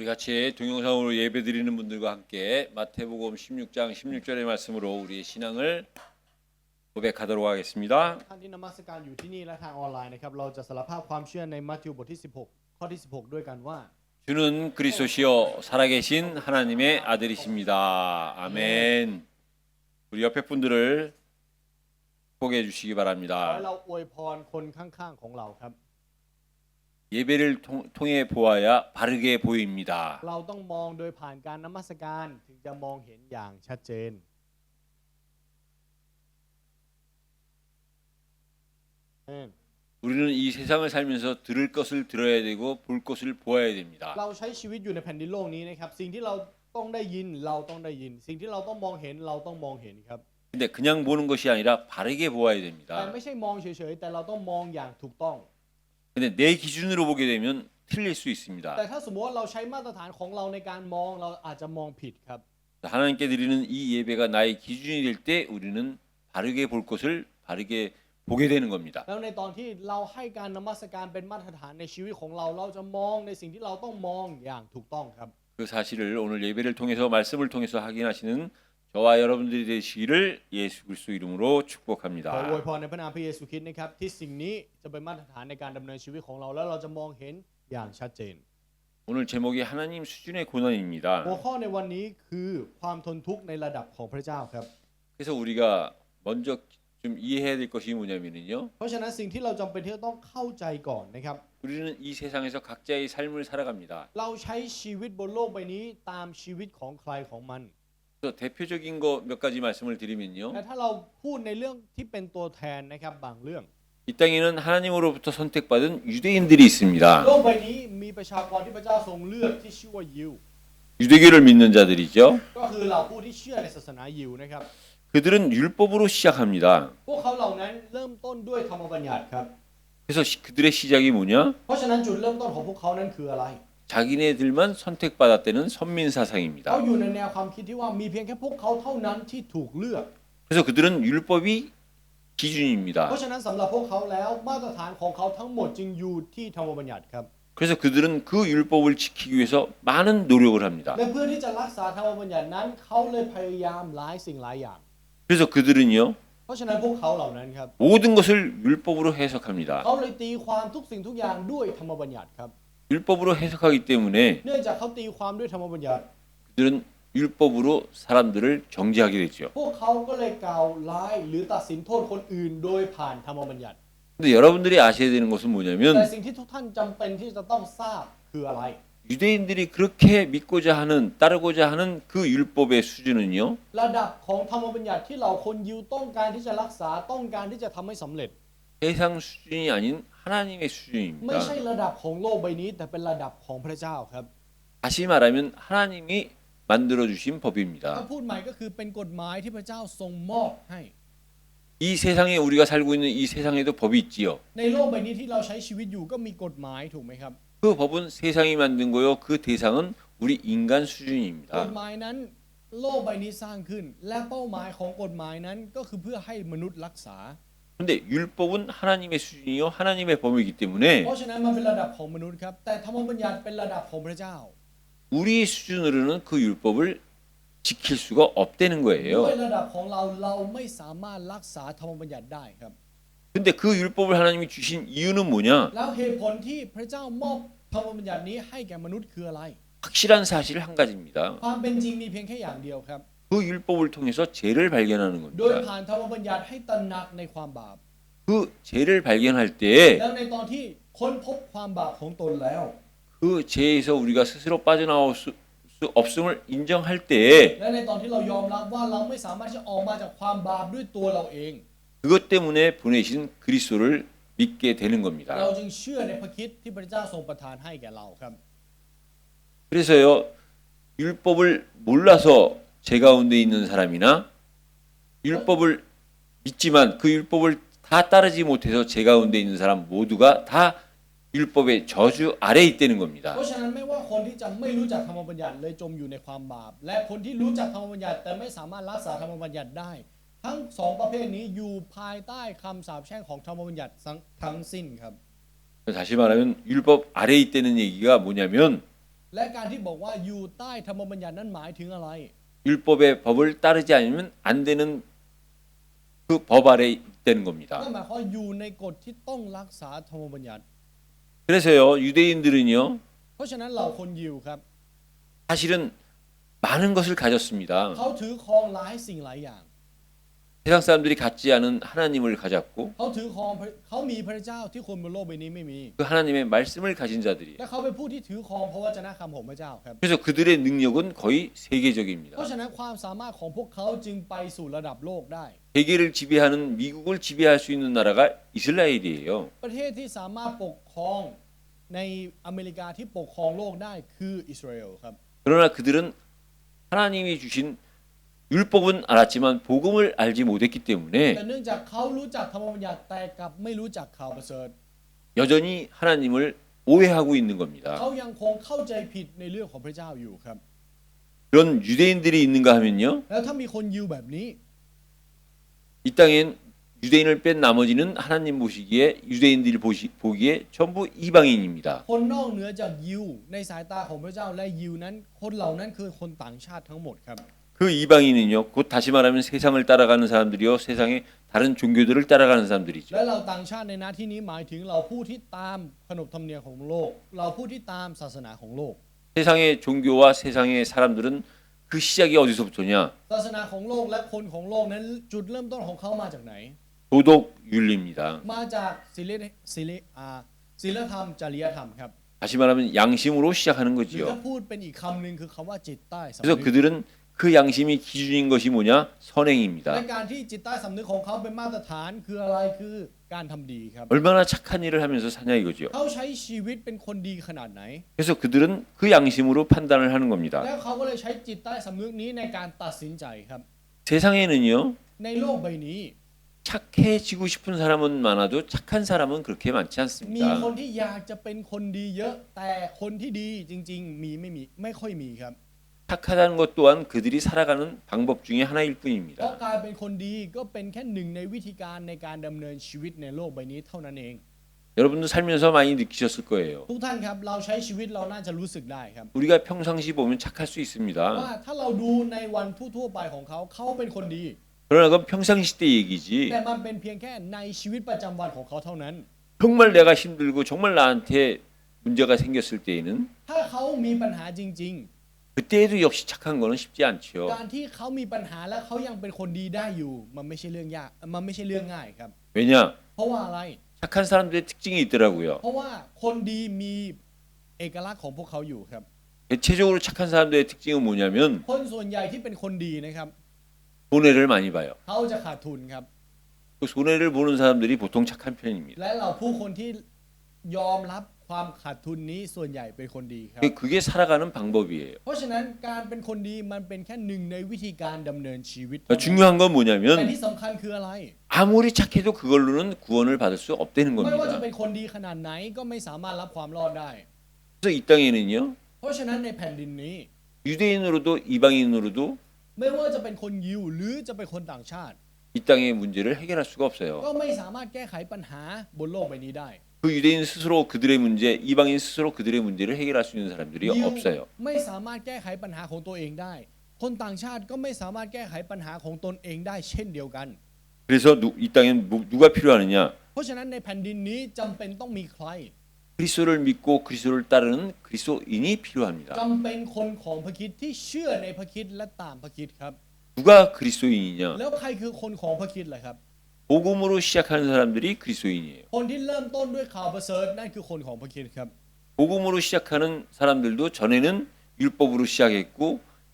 우리 같이 동영상으로 예배드리는 분들과 함께 마태복음 16장 16절의 말씀으로 우리의 신앙을 고백하도록 하겠습니다. ท่านที่นมัสการอยู่ที่นี่และทางออนไลน์นะครับเราจะสารภาพความเชื่อในมัทธิวบทที่16ข้อที่16ด้วยกันว่า 주는 그리스도시요 살아계신 하나님의 아들이십니다. 아멘. 우리 옆에 분들을 축복해 주시기 ขอให้ 바랍니다. เราอวยพรคนข้างๆของเราครับ 예배를 통해 보아야 바르게 보입니다. เราต้องมองโดยผ่านการนมัสการถึงจะมองเห็นอย่างชัดเจน 우리는 이 세상을 살면서 들을 것을 들어야 되고 볼 것을 보아야 됩니다. เราใช้ชีวิตอยู่ในแผ่นดินโลกนี้นะครับสิ่งที่เราต้องได้ยินเราต้องได้ยินสิ่งที่เราต้องมองเห็นเราต้องมองเห็นครับ 근데 그냥 보는 것이 아니라 바르게 보아야 แต่ 됩니다. ไม่ใช่มองเฉยๆแต่เราต้องมองอย่างถูกต้อง 근데 내 기준으로 보게 되면 틀릴 수 แต่ 있습니다. ถ้าสมมติว่าเราใช้มาตรฐานของเราในการมองเราอาจจะมองผิดครับ 하나님께 드리는 이 예배가 나의 기준이 될 때 우리는 바르게 볼 것을 바르게 보게 되는 겁니다. แล้วในตอนที่เราให้การนมัสการเป็นมาตรฐานในชีวิตของเราเราจะมองในสิ่งที่เราต้องมองอย่างถูกต้องครับ 그 사실을 오늘 예배를 통해서 말씀을 통해서 확인하시는 저와 여러분들이 되시기를 예수 그리스도 이름으로 ขออวย 축복합니다. พรในพระนามพระเยซูคริสต์นะครับที่สิ่งนี้จะเป็นมาตรฐานในการดำเนินชีวิตของเราแล้วเราจะมองเห็นอย่างชัดเจน 오늘 제목이 하나님 수준의 고난입니다. หัวข้อในวันนี้คือความทนทุกข์ในระดับของพระเจ้าครับ 그래서 우리가 먼저 좀 이해해야 될 것이 뭐냐면요. เพราะฉะนั้นสิ่งที่เราจำเป็นที่จะต้องเข้าใจก่อนนะครับ 우리는 이 세상에서 각자의 삶을 살아갑니다. เราใช้ชีวิตบนโลกใบนี้ตามชีวิตของใครของมัน 그래서 대표적인 거 몇 가지 말씀을 드리면요. แต่ถ้าเราพูดในเรื่องที่เป็นตัวแทนนะครับบางเรื่อง 이 땅에는 하나님으로부터 선택받은 유대인들이 있습니다. โลกใบนี้มีประชากรที่พระเจ้าทรงเลือกที่ชื่อว่ายิว 유대교를 믿는 자들이죠. ก็คือเหล่าผู้ที่เชื่อในศาสนายิวนะครับ 그들은 율법으로 시작합니다. พวกเขาเหล่านั้นเริ่มต้นด้วยธรรมบัญญัติครับ 그래서 그들의 시작이 뭐냐? เพราะฉะนั้นจุดเริ่มต้นของพวกเขานั้นคืออะไร 자기네들만 선택받았다는 선민 เขา 사상입니다. อยู่ในแนวความคิดที่ว่ามีเพียงแค่พวกเขาเท่านั้นที่ถูกเลือก 그래서 그들은 율법이 기준입니다. เพราะฉะนั้นสำหรับพวกเขาแล้วมาตรฐานของเขาทั้งหมดจึงอยู่ที่ธรรมบัญญัติครับ 그래서 그들은 그 율법을 지키기 위해서 많은 노력을 합니다. และเพื่อที่จะรักษาธรรมบัญญัตินั้นเขาเลยพยายามหลายสิ่งหลายอย่าง 그래서 그들은요 เพราะฉะนั้นพวกเขาเหล่านั้นครับ 모든 것을 율법으로 해석합니다. เขาเลยตีความทุกสิ่งทุกอย่างด้วยธรรมบัญญัติครับ 율법으로 해석하기 때문에 เนื่องจากเขาตีความด้วยธรรมบัญญัติ 그들은 율법으로 사람들을 정죄하게 되죠. พวกเขาก็เลยกล่าวร้ายหรือตัดสินโทษคนอื่นโดยผ่านธรรมบัญญัติ 근데 여러분들이 아셔야 되는 것은 แต่ 뭐냐면 สิ่งที่ทุกท่านจำเป็นที่จะต้องทราบคืออะไร 유대인들이 그렇게 믿고자 하는 따르고자 하는 그 율법의 수준은요 ระดับของธรรมบัญญัติที่เราคนยิวต้องการที่จะรักษาต้องการที่จะทำให้สำเร็จ 세상 수준이 아닌 하나님의 ไม่ 수준입니다. ใช่ระดับของโลกใบนี้แต่เป็นระดับของพระเจ้าครับ 다시 말하면 하나님이 만들어 주신 ถ้า 법입니다. พูดใหม่ก็คือเป็นกฎหมายที่พระเจ้าทรงมอบให้ 이 세상에 우리가 살고 있는 이 세상에도 법이 있지요. ในโลกใบนี้ที่เราใช้ชีวิตอยู่ก็มีกฎหมายถูกไหมครับ 그 법은 세상이 만든 거요. 그 대상은 우리 인간 กฎ 수준입니다. หมายนั้นโลกใบนี้สร้างขึ้น และเป้าหมายของกฎหมายนั้นก็คือเพื่อให้มนุษย์รักษา 근데 율법은 하나님의 수준이요. 하나님의 법이기 เพ 때문에 ราะฉะนั้นมันเป็นระดับของมนุษย์ครับแต่ธรรมบัญญัติเป็นระดับของพระเจ้า 우리의 수준으로는 그 율법을 지킬 수가 없다는 ด้วย 거예요. ระดับของเราไม่สามารถรักษาธรรมบัญญัติได้ครับ 근데 그 율법을 하나님이 주신 이유는 뭐냐? แล้วเหตุผลที่พระเจ้ามอบธรรมบัญญัตินี้ให้แก่มนุษย์คืออะไร 확실한 사실 한 가지입니다. ความเป็นจริงมีเพียงแค่อย่างเดียวครับ 그 율법을 통해서 죄를 발견하는 โดย 겁니다. ผ่านธรรมบัญญัติให้ตระหนักในความบาป 그 죄를 발견할 때 แล้วในตอนที่ค้นพบความบาปของตนแล้ว 그 죄에서 우리가 스스로 빠져나올 수 없음을 인정할 때 และในตอนที่เรายอมรับว่าเราไม่สามารถที่จะออกมาจากความบาปด้วยตัวเราเอง 그것 때문에 보내신 그리스도를 믿게 되는 เรา 겁니다. จึงเชื่อในพระคริสต์ที่พระเจ้าทรงประทานให้แก่เราครับ 그래서요 율법을 몰라서 죄 가운데 있는 사람이나 율법을 믿지만 그 율법을 다 따르지 못해서 죄 가운데 있는 사람 모두가 다 율법의 저주 아래에 있다는 겁니다. เพราะฉะนั้นไม่ว่าคนที่จะไม่รู้จักธรรมบัญญัติเลยจมอยู่ในความบาปและคนที่รู้จักธรรมบัญญัติแต่ไม่สามารถรักษาธรรมบัญญัติได้ ทั้งสองประเภทนี้อยู่ภายใต้คำสาปแช่งของธรรมบัญญัติทั้งสิ้นครับ 다시 말하면 율법 아래에 있다는 얘기가 뭐냐면 และการที่บอกว่าอยู่ใต้ธรรมบัญญัตินั้นหมายถึงอะไร 율법의 법을 따르지 않으면 안 되는 그 법 아래 있다는 ก็ 겁니다. หมายความว่าอยู่ในกฎที่ต้องรักษาธรรมบัญญัติ 그래서요, 유대인들은요, เพราะฉะนั้นเราคนยิวครับ 사실은 많은 것을 가졌습니다. เขาถือครองหลายสิ่งหลายอย่าง 세상 사람들이 갖지 않은 하나님을 가졌고 เขาถือครองเขามีพระเจ้าที่คนบนโลกใบนี้ไม่มี 그 하나님의 말씀을 가진 자들이에요. และเขาเป็นผู้ที่ถือครองพระวจนะคำของพระเจ้าครับ 그래서 그들의 능력은 거의 세계적입니다. เพราะฉะนั้นความสามารถของพวกเขาจึงไปสู่ระดับโลกได้ 세계를 지배하는 미국을 지배할 수 있는 나라가 이스라엘이에요. ประเทศที่สามารถปกครองในอเมริกาที่ปกครองโลกได้คืออิสราเอลครับ 그러나 그들은 하나님이 주신 율법은 알았지만 복음을 알지 못했기 แต่ 때문에 เนื่องจากเขารู้จักธรรมบัญญัติแต่กลับไม่รู้จักข่าวประเสริฐ 여전히 하나님을 오해하고 있는 겁니다. เขายังคงเข้าใจผิดในเรื่องของพระเจ้าอยู่ครับ 그런 유대인들이 있는가 하면요, แล้วถ้ามีคนยิวแบบนี้ 이 땅엔 유대인을 뺀 나머지는 하나님 보시기에 유대인들이 보기에 전부 이방인입니다. คนนอกเหนือจากยิวในสายตาของพระเจ้าและยิวนั้นคนเหล่านั้นคือคนต่างชาติทั้งหมดครับ 그 이방인은요, 곧 다시 말하면 세상을 따라가는 사람들이요, 세상의 다른 종교들을 따라가는 사람들이죠. และเราต่างชาติในหน้าที่นี้หมายถึงเราผู้ที่ตามขนบธรรมเนียมของโลก เราผู้ที่ตามศาสนาของโลก 세상의 종교와 세상의 사람들은 그 시작이 어디서부터냐? ศาสนาของโลกและคนของโลกนั้นจุดเริ่มต้นของเขามาจากไหน 도덕 윤리입니다. มาจากศีลธรรมจริยธรรมครับ 다시 말하면 양심으로 시작하는 หรือ 거지요. ถ้าพูดเป็นอีกคำหนึ่งคือคำว่าจิตใต้สำ 그래서 นึก 그들은 그 양심이 기준인 것이 뭐냐? และ 선행입니다. การที่จิตใต้สำนึกของเขาเป็นมาตรฐานคืออะไรคือการทำดีครับ 얼마나 착한 일을 하면서 사냐 이거죠. เขาใช้ชีวิตเป็นคนดีขนาดไหน 그래서 그들은 그 양심으로 판단을 하는 겁니다. แล้วเขาก็เลยใช้จิตใต้สำนึกนี้ในการตัดสินใจครับ 세상에는요, ในโลกใบนี้ 착해지고 싶은 사람은 많아도 착한 사람은 그렇게 많지 มี 않습니다. คนที่อยากจะเป็นคนดีเยอะ แต่คนที่ดีจริงๆไม่ค่อยมีครับ 착하다는 것 또한 그들이 살아가는 방법 중에 하나일 เพราะ 뿐입니다. การเป็นคนดีก็เป็นแค่หนึ่งในวิธีการในการดำเนินชีวิตในโลกใบนี้เท่านั้นเอง 여러분도 살면서 많이 느끼셨을 거예요. ทุกท่านครับเราใช้ชีวิตเราน่าจะรู้สึกได้ครับ 우리가 평상시 보면 착할 수 ว่า 있습니다. ถ้าเราดูในวันทั่วๆไปของเขาเขาเป็นคนดี 그러나 그건 평상시 때 얘기지. แต่มันเป็นเพียงแค่ในชีวิตประจำวันของเขาเท่านั้น 정말 내가 힘들고 정말 나한테 문제가 생겼을 때에는 ถ้าเขามีปัญหาจริง 그때에도 역시 착한 거는 쉽지 ๆ 않죠. การที่เขามีปัญหาและเขายังเป็นคนดีได้อยู่มันไม่ใช่เรื่องยากมันไม่ใช่เรื่องง่ายครับ 왜냐? เพราะว่าอะไร 착한 사람들의 특징이 있더라고요. เพราะว่าคนดีมีเอกลักษณ์ของพวกเขาอยู่ครับ 대체적으로 착한 사람들의 특징은 뭐냐면 คนส่วนใหญ่ที่เป็นคนดีนะครับ 손해를 많이 봐요. เขาจะขาดทุนครับ 그 손해를 보는 사람들이 보통 착한 편입니다. และเราผู้คนที่ยอมรับความขาดทุนนี้ส่วนใหญ่เป็นคนดีครับ 그게 살아가는 방법이에요. เพราะฉะนั้นการเป็นคนดีมันเป็นแค่หนึ่งในวิธีการดำเนินชีวิต 중요한 건 แต่ 뭐냐면 ที่สำคัญคืออะไร 아무리 착해도 그걸로는 구원을 받을 수 없다는 ไม่ว่าจะ 겁니다. เป็นคนดีขนาดไหนก็ไม่สามารถรับความรอดได้ 그래서 이 땅에는요, เพราะฉะนั้นในแผ่นดินนี้ 유대인으로도 이방인으로도 ไม่ว่าจะเป็นคนยิวหรือจะเป็นคนต่างชาติ 이 땅의 문제를 해결할 수가 ก็ 없어요. ไม่สามารถแก้ไขปัญหาบนโลกใบนี้ได้ 그 유대인 스스로 그들의 문제, 이방인 스스로 그들의 문제를 해결할 수 있는 사람들이 ยิว 없어요. ไม่สามารถแก้ไขปัญหาของตัวเองได้ คนต่างชาติก็ไม่สามารถแก้ไขปัญหาของตนเองได้เช่นเดียวกัน 그래서 이 땅엔 누가 필요하느냐? เพราะฉะนั้นในแผ่นดินนี้จำเป็นต้องมีใคร 그리스도를 믿고 그리스도를 따르는 그리스도인이 필요합니다. จำเป็นคนของพระคริสต์ที่เชื่อในพระคริสต์และตามพระคริสต์ครับ 누가 그리스도인이냐? แล้วใครคือคนของพระคริสต์ล่ะครับ 복음으로 시작하는 사람들이 그리스도인이에요. คนที่เริ่มต้นด้วยข่าวประเสริฐนั่นคือคนของพระคริสต์ครับ 복음으로 시작하는 사람들도 전에는 율법으로 시작했고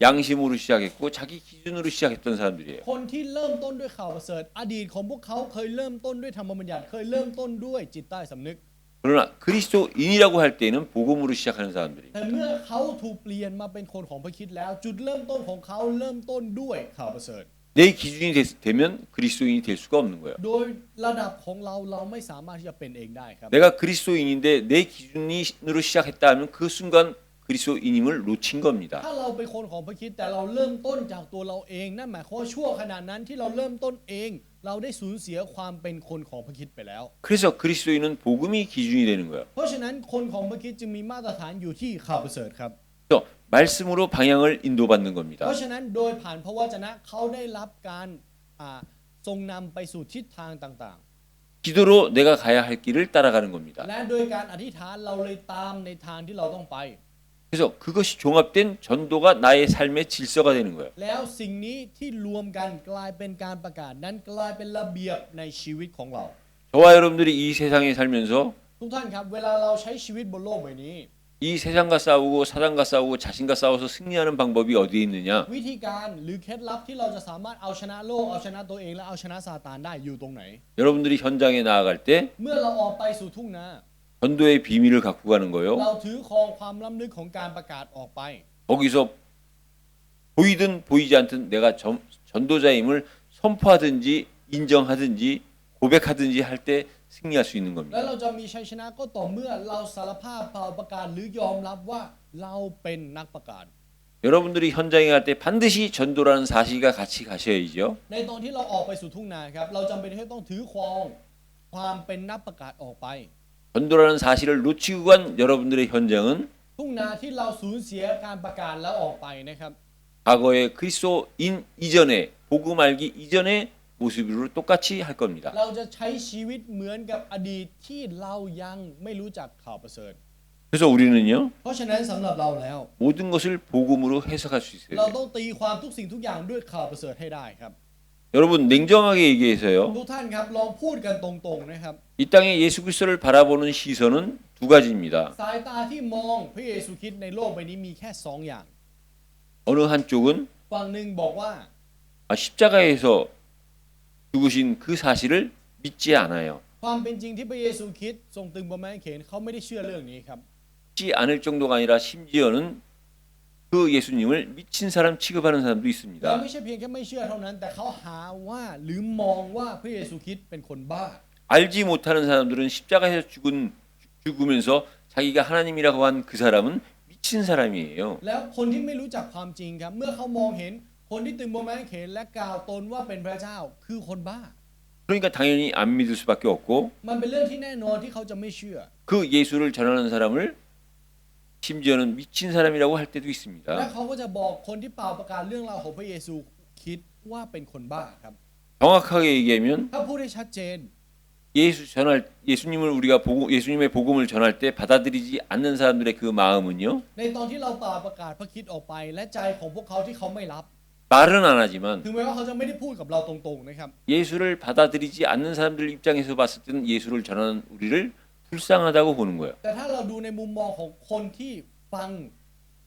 양심으로 시작했고 자기 기준으로 시작했던 사람들이에요. คนที่เริ่มต้นด้วยข่าวประเสริฐอดีตของพวกเขาเคยเริ่มต้นด้วยธรรมบัญญัติเคยเริ่มต้นด้วยจิตใต้สำนึก 그러나 그리스도인이라고 할 때는 복음으로 시작하는 사람들이에요. แต่เมื่อเขาถูกเปลี่ยนมาเป็นคนของพระคริสต์แล้ว จุดเริ่มต้นของเขาเริ่มต้นด้วยข่าวประเสริฐ 내 기준이 되면 그리스도인이 될 수가 없는 거예요. โดยระดับของเราไม่สามารถที่จะเป็นเองได้ครับ 내가 그리스도인인데 내 기준으로 시작했다 하면 그 순간 그리스도인임을 놓친 겁니다. ถ้าเราเป็นคนของพระคริสต์แต่เราเริ่มต้นจากตัวเราเองนั่นหมายความว่าชั่วขนาดนั้นที่เราเริ่มต้นเอง เราได้สูญเสียความเป็นคนของพระคริสต์ไปแล้ว 그래서 그리스도인은 복음이 기준이 되는 거예요. เพราะฉะนั้นคนของพระคริสต์จึงมีมาตรฐานอยู่ที่ข่าวประเสริฐครับ 말씀으로 방향을 인도받는 เพ 겁니다. ราะฉะนั้นโดยผ่านพระวจนะเขาได้รับการอ่าทรงนำไปสู่ทิศทางต่าง 기도로 내가 가야 할 길을 따라가는 ๆ 겁니다. และโดยการอธิษฐานเราเลยตามในทางที่เราต้องไป 그래서 그것이 종합된 전도가 나의 삶의 질서가 되는 거예요. แล้วสิ่งนี้ที่รวมกันกลายเป็นการประกาศนั้นกลายเป็นระเบียบในชีวิตของเรา 저와 여러분들이 이 세상에 살면서 ทุกท่านครับเวลาเราใช้ชีวิตบนโลกใบนี้ 이 세상과 싸우고 사단과 싸우고 자신과 싸워서 승리하는 방법이 어디에 있느냐? วิธีการหรือเคล็ดลับที่เราจะสามารถเอาชนะโลกเอาชนะตัวเองและเอาชนะซาตานได้อยู่ตรงไหน 여러분들이 현장에 나아갈 때 เมื่อเราออกไปสู่ทุ่งนา 전도의 비밀을 갖고 가는 거요. เราถือครองความล้ำลึกของการประกาศออกไป 거기서 보이든 보이지 않든 내가 전도자임을 선포하든지 인정하든지 고백하든지 할 때 승리할 수 있는 และ 겁니다. เราจะมีชัยชนะก็ต่อเมื่อเราสารภาพเป่าประกาศหรือยอมรับว่าเราเป็นนักประกาศ 여러분들이 현장에 갈 때 반드시 전도라는 사실과 같이 가셔야죠. ในตอนที่เราออกไปสู่ทุ่งนาครับเราจำเป็นที่ต้องถือครองความเป็นนักประกาศออกไป 전도라는 사실을 놓치고 간 여러분들의 현장은 ทุ่งนาที่เราสูญเสียการประกาศแล้วออกไปนะครับ 과거의 그리스도인 이전에 복음 알기 이전의 모습으로 똑같이 할 겁니다. เราจะใช้ชีวิตเหมือนกับอดีตที่เรายังไม่รู้จักข่าวประเสริฐ 그래서 우리는요 เพราะฉะนั้นสำหรับเราแล้ว 모든 것을 복음으로 해석할 수 เรา 있어요. ต้องตีความทุกสิ่งทุกอย่างด้วยข่าวประเสริฐให้ได้ครับ 여러분 냉정하게 얘기해서요. ทุกท่านครับลองพูดกันตรงๆนะครับ 이 땅에 예수 그리스도를 바라보는 시선은 두 가지입니다. สายตาที่มองพระเยซูคริสต์ในโลกใบนี้มีแค่2อย่าง 어느 한쪽은 ฝั่งหนึ่งบอกว่า 십자가에서 죽으신 그 사실을 믿지 않아요. ความเป็นจริงที่พระเยซูคริสต์ทรงตึงบนไม้กางเขนเขาไม่ได้เชื่อเรื่องนี้ครับ 믿지 않을 정도가 아니라 심지어는 그 예수님을 미친 사람 취급하는 사람도 และ 있습니다. ไม่ใช่เพียงแค่ไม่เชื่อเท่านั้น แต่เขาหาว่าหรือมองว่าพระเยซูคริสต์เป็นคนบ้า 알지 못하는 사람들은 십자가에서 죽으면서 자기가 하나님이라고 한 그 사람은 미친 사람이에요. แล้วคนที่ไม่รู้จักความจริงครับ เมื่อเขามองเห็นคนที่ตึงบนไม้กางเขนและกล่าวตนว่าเป็นพระเจ้าคือคนบ้า 그러니까 당연히 안 믿을 수밖에 없고 มันเป็นเรื่องที่แน่นอนที่เขาจะไม่เชื่อ 그 예수를 전하는 사람을 심지어는 미친 사람이라고 할 때도 และ 있습니다. เขาก็จะบอกคนที่เป่าประกาศเรื่องราวของพระเยซูคริสต์ว่าเป็นคนบ้าครับ 정확하게 얘기하면 ถ้าพูดให้ชัดเจน 예수님을 우리가 예수님의 복음을 전할 때 받아들이지 않는 사람들의 그 마음은요. ในตอนที่เราเป่าประกาศพระคริสต์ออกไป และใจของพวกเขาที่เขาไม่รับ 말은 안 하지만 ถึงแม้ว่าเขาจะไม่ได้พูดกับเราตรงๆนะครับ 예수를 받아들이지 않는 사람들 입장에서 봤을 때는 예수를 전하는 우리를 불쌍하다고 보는 거예요. แต่ถ้าเราดูในมุมมองของคนที่ฟัง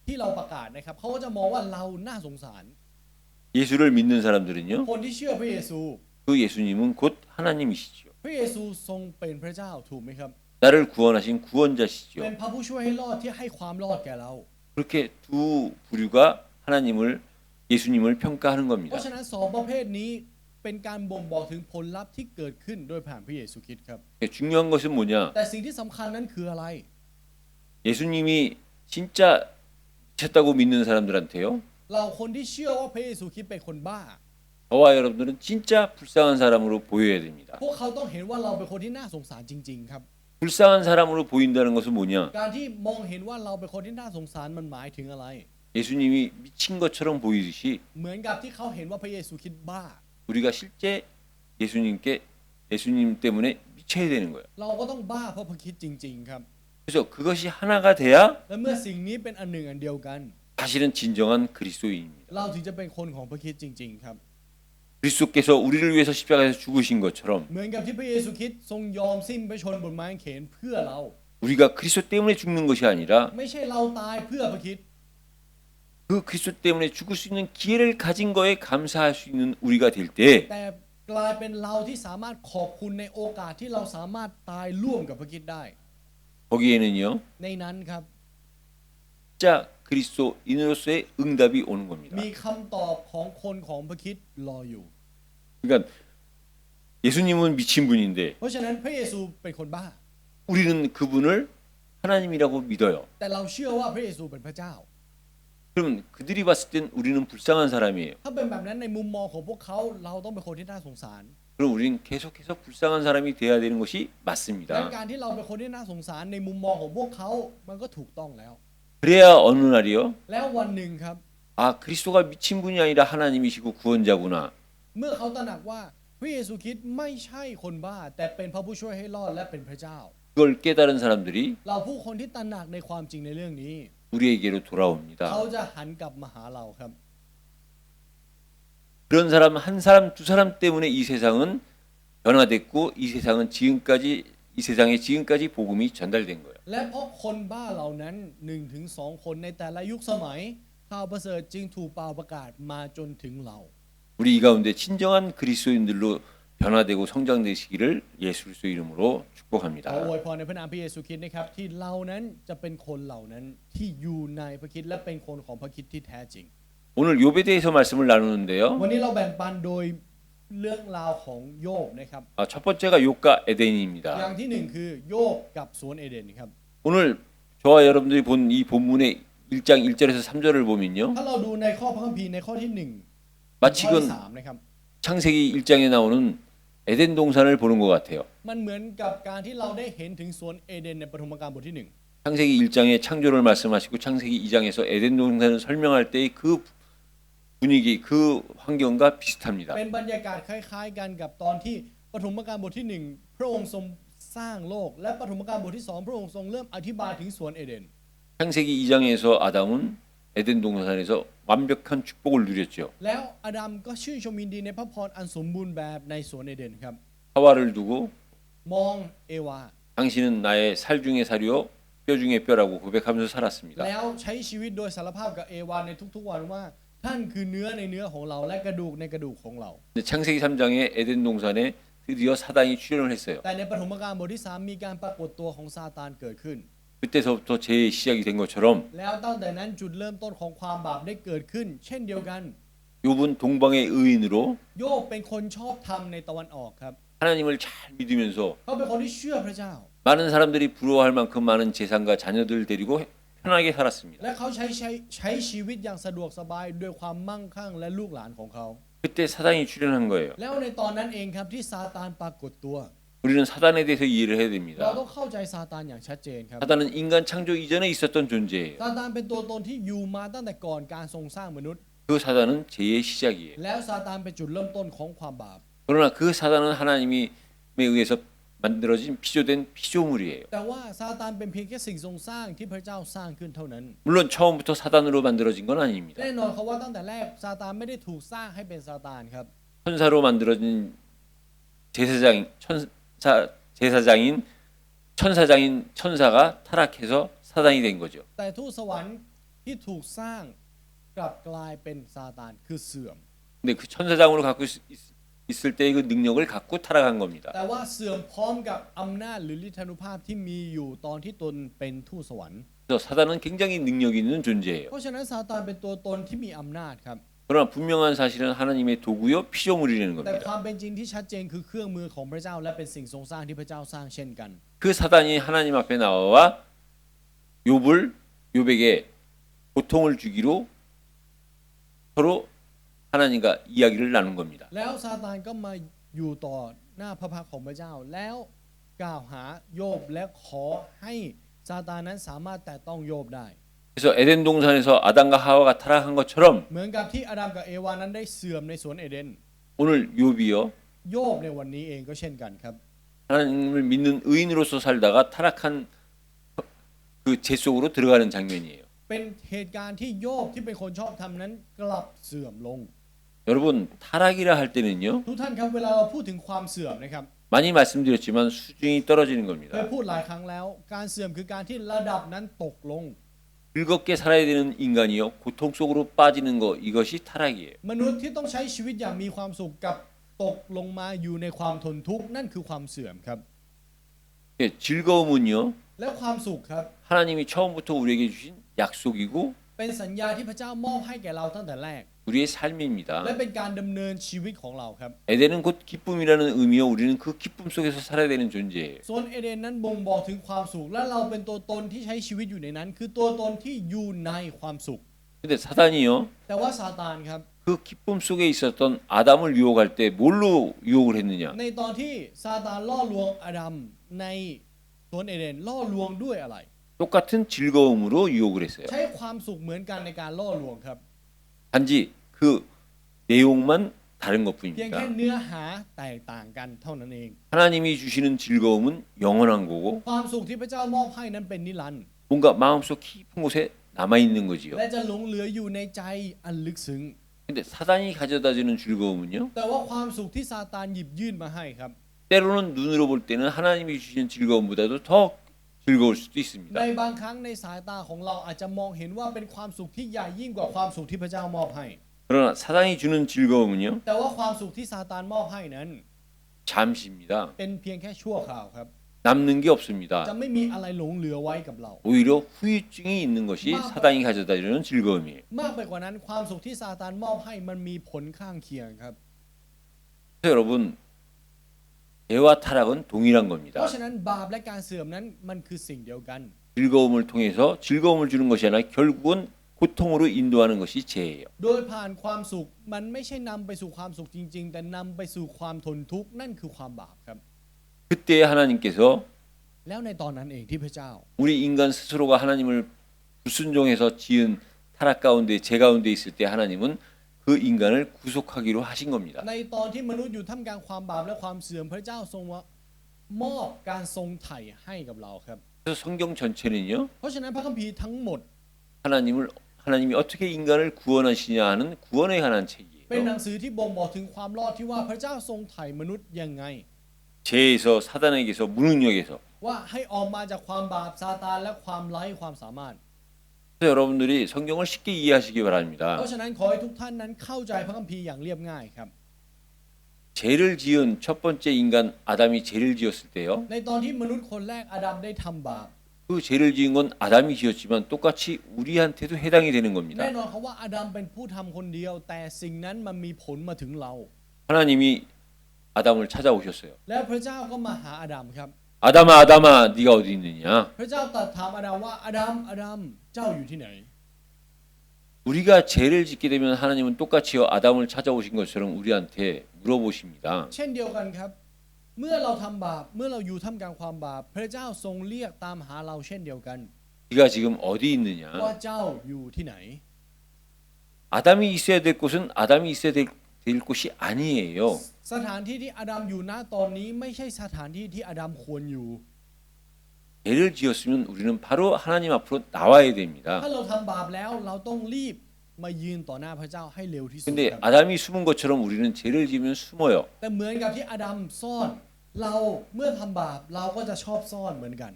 ที่เราประกาศนะครับเขาก็จะมองว่าเราน่าสงสาร 예수를 믿는 사람들은요. คนที่เชื่อพระเยซู 그 예수님은 곧 하나님이시죠. พระเยซูทรงเป็นพระเจ้าถูกไหมครับ 나를 구원하신 เป็น 구원자시죠. พระผู้ช่วยให้รอดที่ให้ความรอดแก่เรา 그렇게 두 부류가 예수님을 평가하는 เพ 겁니다. ราะฉะนั้นสองประเภทนี้เป็นการบ่งบอกถึงผลลัพธ์ที่เกิดขึ้นโดยผ่านพระเยซูคริสต์ครับ 중요한 것은 뭐냐? แต่สิ่งที่สำคัญนั้นคืออะไร 예수님이 진짜 미쳤다고 믿는 사람들한테요. เราคนที่เชื่อว่าพระเยซูคริสต์เป็นคนบ้า 저와 여러분들은 진짜 불쌍한 사람으로 보여야 됩니다. พวกเขาต้องเห็นว่าเราเป็นคนที่น่าสงสารจริงๆครับ 불쌍한 사람으로 보인다는 것은 뭐냐? การที่มองเห็นว่าเราเป็นคนที่น่าสงสารมันหมายถึงอะไร 예수님이 미친 것처럼 보이듯이 เหมือนกับที่เขาเห็นว่าพระเยซูคริสต์บ้า 우리가 실제 예수님 때문에 미쳐야 되는 거예요. เราก็ต้องบ้าเพราะพระคริสต์จริงๆครับ 그래서 그것이 하나가 돼야 และเมื่อสิ่งนี้เป็นอันหนึ่งอันเดียวกัน 사실은 진정한 그리스도인입니다. เราถึงจะเป็นคนของพระคริสต์จริงๆครับ 그리스도께서 우리를 위해서 십자가에서 죽으신 것처럼 เหมือนกับที่พระเยซูคริสต์ทรงยอมสิ้นพระชนม์บนไม้กางเขนเพื่อเรา 우리가 그리스도 때문에 죽는 것이 아니라 ไม่ใช่เราตายเพื่อพระคริสต์ 그 그리스도 때문에 죽을 수 있는 기회를 가진 거에 감사할 수 있는 우리가 될 때 แต่กลายเป็นเราที่สามารถขอบคุณในโอกาสที่เราสามารถตายร่วมกับพระคริสต์ได้ 거기에는요 ในนั้นครับ 진짜 그리스도인으로서의 응답이 오는 겁니다. มีคำตอบของคนของพระคริสต์รออยู่ 그러니까 예수님은 미친 분인데 เพราะฉะนั้นพระเยซูเป็นคนบ้า 우리는 그분을 하나님이라고 믿어요. แต่เราเชื่อว่าพระเยซูเป็นพระเจ้า 그럼 그들이 봤을 땐 우리는 불쌍한 사람이에요. ถ้าเป็นแบบนั้นในมุมมองของพวกเขาเราต้องเป็นคนที่น่าสงสาร 그럼 우리는 계속해서 불쌍한 사람이 돼야 되는 것이 และ 맞습니다. การที่เราเป็นคนที่น่าสงสารในมุมมองของพวกเขามันก็ถูกต้องแล้ว 그래야 어느 날이요. แล้ววันหนึ่งครับ 아, 그리스도가 미친 분이 아니라 하나님이시고 구원자구나. เมื่อเขาตระหนักว่าพระเยซูคริสต์ไม่ใช่คนบ้าแต่เป็นพระผู้ช่วยให้รอดและเป็นพระเจ้า 그걸 깨달은 사람들이 เราผู้คนที่ตระหนักในความจริงในเรื่องนี้ 우리에게로 돌아옵니다. เขาจะหันกลับมาหาเราครับ 그런 사람 한 사람 두 사람 때문에 이 세상은 변화됐고 이 세상에 지금까지 복음이 전달된 거예요. และเพราะคนบ้าเหล่านั้น 1-2 คนในแต่ละยุคสมัยข่าวประเสริฐจึงถูกเป่าประกาศมาจนถึงเรา 우리 이 가운데 진정한 그리스도인들로 변화되고 성장되시기를 예수 그리스도 이름으로 ขอ 축복합니다. อวยพรในพระนามพระเยซูคริสต์นะครับที่เรานั้นจะเป็นคนเหล่านั้นที่อยู่ในพระคริสต์และเป็นคนของพระคริสต์ที่แท้จริง 오늘 욥에 대해서 말씀을 나누는데요. วันนี้เราแบ่งปันโดยเรื่องราวของโยบนะครับ 첫 번째가 욥과 อย่าง 에덴입니다. ที่หนึ่งคือโยบกับสวนเอเดนครับ 오늘 저와 여러분들이 본 이 본문의 1장 1절에서 3절을 보면요. ถ้าเราดูในข้อพระคัมภีร์ในข้อที่1 마치 ข้อที่ 이건 3นะครับ 창세기 1장에 나오는 에덴 동산을 보는 것 같아요. มันเหมือนกับการที่เราได้เห็นถึงสวนเอเดนในปฐมกาลบทที่ 창세기 1장에 창조를 말씀하시고 창세기 2장에서 에덴 동산을 설명할 때의 그 분위기, 그 환경과 1 비슷합니다. เป็นบรรยากาศคล้ายๆกันกับตอนที่ปฐมกาลบทที่ 1 พระองค์ทรงสร้างโลกและปฐมกาลบทที่ 2 พระองค์ทรงเริ่มอธิบายถึงสวนเอเดน 창세기 2장에서 아담은 에덴 동산에서 완벽한 축복을 누렸죠. แล้วอาดัมก็ชื่นชมยินดีในพระพรอันสมบูรณ์แบบในสวนเอเดนครับ 하와를 두고 มองเอวา 당신은 나의 살 중에 살이요 뼈 중에 뼈라고 고백하면서 살았습니다. แล้วใช้ชีวิตโดยสารภาพกับเอวาในทุกๆวันว่าท่านคือเนื้อในเนื้อของเราและกระดูกในกระดูกของเรา 근데 창세기 3장에 에덴 동산에 드디어 사단이 출현을 했어요. แต่ในปฐมกาลบทที่ 3 มีการปรากฏตัวของซาตานเกิดขึ้น 그때서부터 죄의 시작이 된 것처럼 แล้วตั้งแต่นั้นจุดเริ่มต้นของความบาปได้เกิดขึ้น เช่นเดียวกัน 욥은 동방의 의인으로 โยบเป็นคนชอบธรรมในตะวันออกครับ 하나님을 잘 믿으면서 เขาเป็นคนที่เชื่อพระเจ้า 많은 사람들이 부러워할 만큼 많은 재산과 자녀들을 데리고 편하게 살았습니다. และเขาใช้ชีวิตอย่างสะดวกสบายด้วยความมั่งคั่งและลูกหลานของเขา 그때 사단이 출현한 거예요. แล้วในตอนนั้นเองครับที่ซาตานปรากฏตัว 우리는 사단에 대해서 이해를 해야 เรา 됩니다. ต้องเข้าใจซาตานอย่างชัดเจนครับ 사단은 인간 창조 이전에 있었던 존재예요. ซาตานเป็นตัวตนที่อยู่มาตั้งแต่ก่อนการทรงสร้างมนุษย์ 그 사단은 죄의 시작이에요. แล้วซาตานเป็นจุดเริ่มต้นของความบาป 그러나 그 사단은 하나님에 의해서 만들어진 피조된 피조물이에요. แต่ว่าซาตานเป็นเพียงแค่สิ่งทรงสร้างที่พระเจ้าสร้างขึ้นเท่านั้น 물론 처음부터 사단으로 만들어진 건 아닙니다. แน่นอนเขาว่าตั้งแต่แรกซาตานไม่ได้ถูกสร้างให้เป็นซาตานครับ 천사로 만들어진 천사장인 천사가 타락해서 사단이 된 거죠. แต่ทูตสวรรค์ที่ถูกสร้างกลับกลายเป็นซาตานคือเสื่อม 근데 그 천사장으로 갖고 있을 때 그 능력을 갖고 타락한 겁니다. แต่ว่าเสื่อมพร้อมกับอำนาจหรือฤทธานุภาพที่มีอยู่ตอนที่ตนเป็นทูตสวรรค์ 그래서 사단은 굉장히 능력 있는 존재예요. เพราะฉะนั้นซาตานเป็นตัวตนที่มีอำนาจครับ 그러나 분명한 사실은 하나님의 도구요 피조물이라는 แต่ 겁니다. ความเป็นจริงที่ชัดเจนคือเครื่องมือของพระเจ้าและเป็นสิ่งทรงสร้างที่พระเจ้าสร้างเช่นกัน 그 사단이 하나님 앞에 나와 욥에게 고통을 주기로 서로 하나님과 이야기를 나눈 겁니다. แล้วซาตานก็มาอยู่ต่อหน้าพระพักตร์ของพระเจ้า แล้วกล่าวหาโยบและขอให้ซาตานนั้นสามารถแตะต้องโยบได้ 그래서 에덴 동산에서 아담과 하와가 타락한 것처럼 เหมือนกับที่อาดัมกับเอวานั้นได้เสื่อมในสวนเอเดน 오늘 욥이요 โยบในวันนี้เองก็เช่นกันครับ 하나님을 믿는 의인으로서 살다가 타락한 그 죄 속으로 들어가는 장면이에요. เป็นเหตุการณ์ที่โยบที่เป็นคนชอบทำนั้นกลับเสื่อมลง 여러분 타락이라 할 때는요 ทุกท่านครับเวลาเราพูดถึงความเสื่อมนะครับ 많이 말씀드렸지만 수준이 떨어지는 เคย 겁니다. พูดหลายครั้งแล้ว การเสื่อมคือการที่ระดับนั้นตกลง 즐겁게 살아야 되는 인간이요 고통 속으로 빠지는 거 이것이 타락이에요. มนุษย์ที่ต้องใช้ชีวิตอย่างมีความสุขกับตกลงมาอยู่ในความทนทุกข์นั่นคือความเสื่อมครับ 예, 즐거움은요 และความสุขครับ 하나님이 처음부터 우리에게 주신 약속이고 เป็นสัญญาที่พระเจ้ามอบให้แก่เราตั้งแต่แรก 우리의 삶입니다. และเป็นการดำเนินชีวิตของเราครับ 에덴은 곧 기쁨이라는 의미요 우리는 그 기쁨 속에서 살아야 되는 존재예요. ส่วนเอเดนนั้นบ่งบอกถึงความสุข และเราเป็นตัวตนที่ใช้ชีวิตอยู่ในนั้น คือตัวตนที่อยู่ในความสุข 근데 사단이요 แต่ว่าซาตานครับ 그 기쁨 속에 있었던 아담을 유혹할 때 뭘로 유혹을 했느냐? ในตอนที่ซาตานล่อลวงอาดัมในสวนเอเดนล่อลวงด้วยอะไร 그 똑같은 즐거움으로 유혹을 했어요. ใช้ความสุขเหมือนกันในการล่อลวงครับ 단지 그 내용만 다른 เพียงแค่ 것뿐입니다. เนื้อหาแตกต่างกันเท่านั้นเอง 하나님이 주시는 즐거움은 영원한 거고 ความสุขที่พระเจ้ามอบให้นั้นเป็นนิรันดร์ 뭔가 마음속 깊은 곳에 남아 있는 거지요. และจะหลงเหลืออยู่ในใจอันลึกซึ้ง 근데 사단이 가져다 주는 즐거움은요. แต่ว่าความสุขที่ซาตานหยิบยื่นมาให้ครับ 때로는 눈으로 볼 때는 하나님이 주시는 즐거움보다도 더 즐거울 수도 ใน 있습니다. บางครั้งในสายตาของเราอาจจะมองเห็นว่าเป็นความสุขที่ใหญ่ยิ่งกว่าความสุขที่พระเจ้ามอบให้ 그러나 사단이 주는 즐거움은요. แต่ว่าความสุขที่ซาตานมอบให้นั้น 잠시입니다. เป็นเพียงแค่ชั่วคราวครับ 남는 게 없습니다. จะไม่มีอะไรหลงเหลือไว้กับเรา 오히려 후유증이 있는 것이 사단이 가져다 주는 즐거움이에요. มากไปกว่านั้นความสุขที่ซาตานมอบให้มันมีผลข้างเคียงครับ 그래서 여러분 죄와 타락은 동일한 เพ 겁니다. ราะฉะนั้นบาปและการเสื่อมนั้นมันคือสิ่งเดียวกัน 즐거움을 통해서 즐거움을 주는 것이 아니라 결국은 고통으로 인도하는 것이 죄예요. โดยผ่านความสุขมันไม่ใช่นำไปสู่ความสุขจริง ๆ แต่นำไปสู่ความทนทุกข์นั่นคือความบาปครับ 그때 하나님께서 แล้วในตอนนั้นเองที่พระเจ้า 우리 인간 스스로가 하나님을 불순종해서 지은 타락 가운데 죄 가운데 있을 때 하나님은 그 인간을 구속하기로 하신 겁니다. ในตอนที่มนุษย์อยู่ท่ามกลางความบาปและความเสื่อมพระเจ้าทรงมอบการทรงไถ่ให้กับเราครับ 그래서 성경 전체는요. เพราะฉะนั้นพระคัมภีร์ทั้งหมด 하나님이 어떻게 인간을 구원하시냐 하는 구원에 관한 เป็นหนั 책이에요. งสือที่บ่งบอกถึงความรอดที่ว่าพระเจ้าทรงไถ่มนุษย์ยังไง 죄에서 사단에게서 무능력에서 ว่าให้ออกมาจากความบาปซาตานและความไร้ความสามารถ 그래서 여러분들이 성경을 쉽게 이해하시기 เพ 바랍니다. ราะฉะนั้นขอให้ทุกท่านนั้นเข้าใจพระคัมภีร์อย่างเรียบง่ายครับ 죄를 지은 첫 번째 인간 아담이 죄를 지었을 때요. ในตอนที่มนุษย์คนแรกอาดัมได้ทำบาป 그 죄를 지은 건 아담이 지었지만 똑같이 우리한테도 해당이 되는 แน่ 겁니다. นอนครับว่าอาดัมเป็นผู้ทำคนเดียว แต่สิ่งนั้นมันมีผลมาถึงเรา 하나님이 아담을 찾아오셨어요. แล้วพระเจ้าก็มาหาอาดัมครับ 아담아 아담아 네가 어디 있느냐? พระเจ้าตรัสถามอาดัมว่าอาดัมอาดัมเจ้าอยู่ที่ไหน 우리가 죄를 짓게 되면 하나님은 똑같이요 아담을 찾아오신 것처럼 우리한테 물어보십니다. เช่นเดียวกันครับ เมื่อเราทำบาปเมื่อเราอยู่ท่ามกลางความบาปพระเจ้าทรงเรียกตามหาเราเช่นเดียวกัน 네가 지금 어디 ว่า 있느냐? เจ้าอยู่ที่ไหน 아담이 있어야 될 곳은 아담이 있어야 될 곳이 아니에요. สถานที่ที่อาดัมอยู่ณตอนนี้ไม่ใช่สถานที่ที่อาดัมควรอยู่ 죄를 지었으면 우리는 바로 하나님 앞으로 나와야 됩니다. ถ้าเราทำบาปแล้วเราต้องรีบมายืนต่อหน้าพระเจ้าให้เร็วที่สุด 근데 ครับ 아담이 숨은 것처럼 우리는 죄를 지으면 숨어요. แต่เหมือนกับที่อาดัมซ่อนเราเมื่อทำบาปเราก็จะชอบซ่อนเหมือนกัน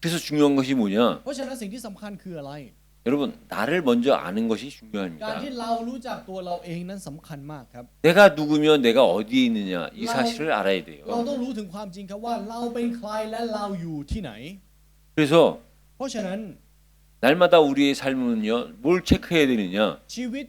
그래서 중요한 것이 뭐냐? เพราะฉะนั้นสิ่งที่สำคัญคืออะไร 여러분 나를 먼저 아는 것이 การ 중요합니다. ที่เรารู้จักตัวเราเองนั้นสำคัญมากครับ 내가 누구며 내가 어디에 있느냐 이 사실을 알아야 เรา 돼요. ต้องรู้ถึงความจริงครับว่าเราเป็นใครและเราอยู่ที่ไหน 그래서 เพราะฉะนั้น 날마다 우리의 삶은요 뭘 체크해야 되느냐? ชีวิต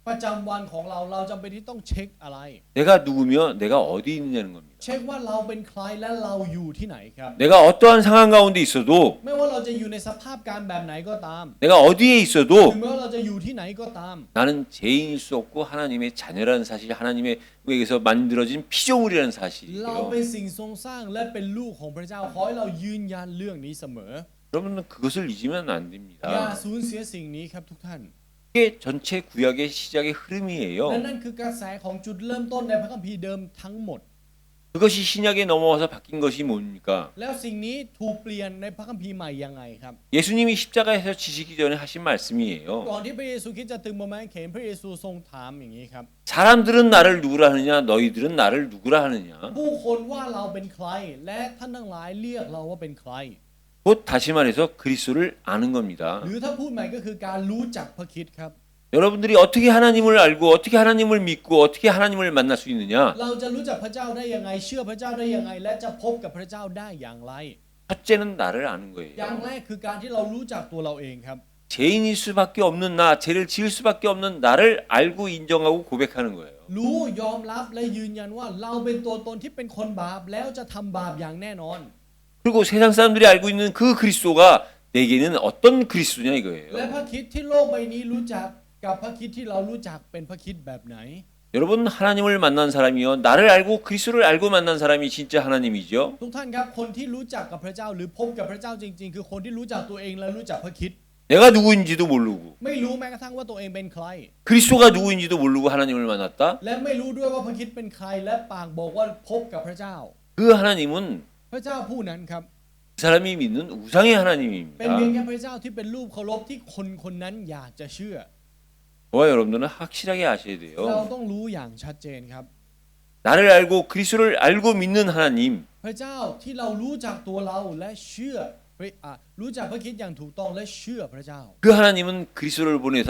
ประจำวันของเราเราจำเป็นที่ต้องเช็คอะไร 내가 누구며 내가 어디 있느냐는 겁니다. เช็คว่าเราเป็นใครและเราอยู่ที่ไหนครับ 내가 어떠한 상황 가운데 있어도 ไม่ว่าเราจะอยู่ในสภาพการแบบไหนก็ตาม 내가 어디에 있어도 ถึงแม้ว่าเราจะอยู่ที่ไหนก็ตาม 나는 죄인일 수 없고 하나님의 자녀라는 사실, 하나님에게서 만들어진 피조물이라는 เรา 사실이에요. เป็นสิ่งทรงสร้างและเป็นลูกของพระเจ้าขอให้เรายืนยันเรื่องนี้เสมอ 여러분은 그것을 잊으면 안 อย่า 됩니다. สูญเสียสิ่งนี้ครับทุกท่าน 이게 전체 구약의 시작의 และ 흐름이에요. นั่นคือกระแสของจุดเริ่มต้นในพระคัมภีร์เดิมทั้งหมด 그것이 신약에 넘어와서 바뀐 것이 뭡니까? แล้วสิ่งนี้ถูกเปลี่ยนในพระคัมภีร์ใหม่ยังไงครับ 예수님이 십자가에서 지시기 전에 하신 말씀이에요. ก่อนที่พระเยซูคริสต์จะตึงบนไม้กางเขนพระเยซูทรงถามอย่างนี้ครับ 사람들은 나를 누구라 하느냐? 너희들은 나를 누구라 하느냐? ผู้คนว่าเราเป็นใคร และท่านทั้งหลายเรียกเราว่าเป็นใคร 곧 다시 말해서 그리스도를 아는 겁니다. หรือถ้าพูดใหม่ก็คือการรู้จักพระคริสต์ครับ 여러분들이 어떻게 하나님을 알고 어떻게 하나님을 믿고 어떻게 하나님을 만날 수 있느냐? เราจะรู้จักพระเจ้าได้ยังไงเชื่อพระเจ้าได้ยังไง และจะพบกับพระเจ้าได้อย่างไร 첫째는 나를 아는 อย่าง 거예요. แรกคือการที่เรารู้จักตัวเราเองครับ 죄인일 수밖에 없는 나, 죄를 지을 수밖에 없는 나를 알고 인정하고 고백하는 거예요. รู้ยอมรับและยืนยันว่าเราเป็นตัวตนที่เป็นคนบาปแล้วจะทำบาปอย่างแน่นอน 그리고 세상 사람들이 알고 있는 그 그리스도가 내게는 어떤 그리스도냐 และ 이거예요. พระคริสต์ที่โลกใบนี้รู้จักกับพระคริสต์ที่เรารู้จักเป็นพระคริสต์แบบไหน 여러분 하나님을 만난 사람이요 나를 알고 그리스도를 알고 만난 사람이 진짜 하나님이죠. ทุกท่านครับคนที่รู้จักกับพระเจ้าหรือพบกับพระเจ้าจริงๆคือคนที่รู้จักตัวเองและรู้จักพระคริสต์ 내가 누구인지도 모르고 ไม่รู้แม้กระทั่งว่าตัวเองเป็นใคร 그리스도가 누구인지도 모르고 하나님을 만났다. และไม่รู้ด้วยว่าพระคริสต์เป็นใครและปากบอกว่าพบกับพระเจ้า 그 하나님은 พระเจ้าผู้นั้นครับ 그 사람이 믿는 우상의 เป็น 하나님입니다. เพียงแค่พระเจ้าที่เป็นรูปเคารพที่คนคนนั้นอยากจะเชื่อ 저와 여러분들은 확실하게 아셔야 เรา 돼요. ต้องรู้อย่างชัดเจนครับ 나를 알고 그리스도를 알고 믿는 하나님. พระเจ้าที่เรารู้จักตัวเราและเชื่อรู้จักพระคริสต์อย่างถูกต้องและเชื่อพระเจ้า 그 하나님은 그리스도를 보내사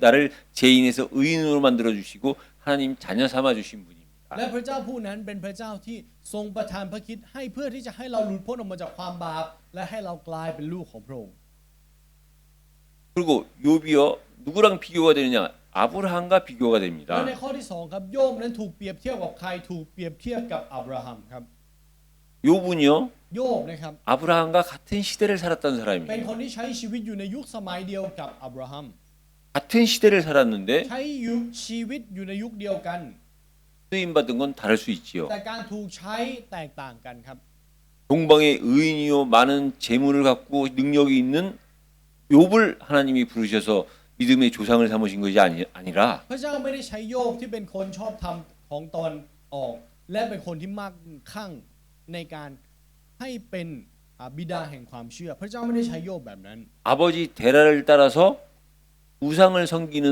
나를 죄인에서 의인으로 만들어 주시고 하나님 자녀 삼아 주신 분입니다. และพระเจ้าผู้นั้นเป็นพระเจ้าที่ทรงประทานพระคริสต์ให้เพื่อที่จะให้เราหลุดพ้นออกมาจากความบาปและให้เรากลายเป็นลูกของพระองค์ 그리고 욥이요 누구랑 비교가 되느냐? 아브라함과 비교가 และ 됩니다. ในข้อที่สองครับโยบนั้นถูกเปรียบเทียบกับใครถูกเปรียบเทียบกับอับราฮัมครับ 욥은요 โยบนะครับ 아브라함과 같은 시대를 살았던 เป็น 사람이에요. คนที่ใช้ชีวิตอยู่ในยุคสมัยเดียวกับอับราฮัม 같은 시대를 살았는데 ใช้ชีวิตอยู่ในยุคเดียวกัน 쓰임 받은 건 다를 수 있지요. แต่การถูกใช้แตกต่างกันครับ 동방의 의인이요 많은 재물을 갖고 능력이 있는 욥을 하나님이 부르셔서 믿음의 조상을 삼으신 것이 아니라 พระเจ้าไม่ได้ใช้โยบที่เป็นคนชอบธรรมของตอนออก และเป็นคนที่มั่งคั่งในการให้เป็นบิดาแห่งความเชื่อ พระเจ้าไม่ได้ใช้โยบแบบนั้น 아버지 데라를 따라서 우상을 섬기는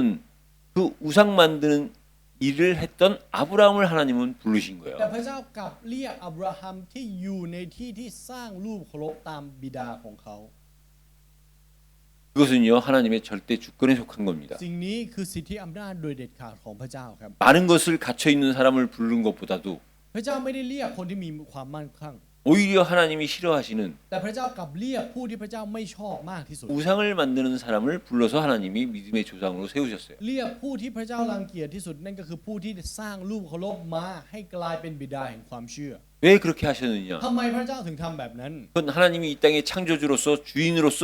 그 우상 만드는 일을 했던 아브라함을 하나님은 부르신 แต่ 거예요. พระเจ้ากลับเรียกอับราฮัมที่อยู่ในที่ที่สร้างรูปเคารพตามบิดาของเขา 그것은요 하나님의 절대 주권에 속한 겁니다. สิ่งนี้คือสิทธิอำนาจโดยเด็ดขาดของพระเจ้าครับ 많은 것을 갖춰 있는 사람을 부르는 것보다도 พระเจ้าไม่ได้เรียกคนที่มีความมั่นคง 오히려 하나님이 싫어하시는 แต่พระเจ้ากลับเรียกผู้ที่พระเจ้าไม่ชอบมากที่สุด 우상을 만드는 사람을 불러서 하나님이 믿음의 조상으로 세우셨어요. เรียกผู้ที่พระเจ้ารังเกียจที่สุดนั่นก็คือผู้ที่สร้างรูปเคารพมาให้กลายเป็นบิดาแห่งความเชื่อ 왜 그렇게 하셨느냐? ทำไมพระเจ้าถึงทำแบบนั้น 그건 하나님이 이 땅의 창조주로서 주인으로서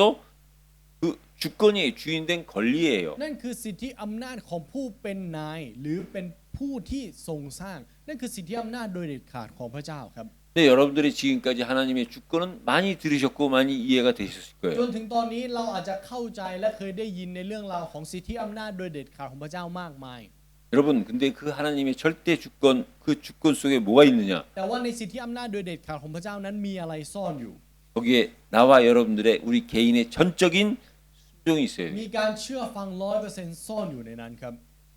그 주권이 주인된 권리예요. นั่นคือสิทธิอำนาจของผู้เป็นนายหรือเป็นผู้ที่ทรงสร้าง นั่นคือสิทธิอำนาจโดยเด็ดขาดของพระเจ้าครับ 근데 여러분들이 지금까지 하나님의 주권은 많이 들으셨고 많이 이해가 되셨을 จ 거예요. นถึงตอนนี้เราอาจจะเข้าใจและเคยได้ยินในเรื่องราวของสิทธิอำนาจโดยเด็ดขาดของพระเจ้ามากมาย 여러분 근데 그 하나님의 절대 주권 그 주권 속에 뭐가 있느냐? แต่ว่าในสิทธิอำนาจโดยเด็ดขาดของพระเจ้านั้นมีอะไรซ่อนอยู่ 거기에 나와 여러분들의 우리 개인의 전적인 순종이 있어야 มี 돼요. การเชื่อฟัง 100% ซ่อนอยู่ในนั้นครับ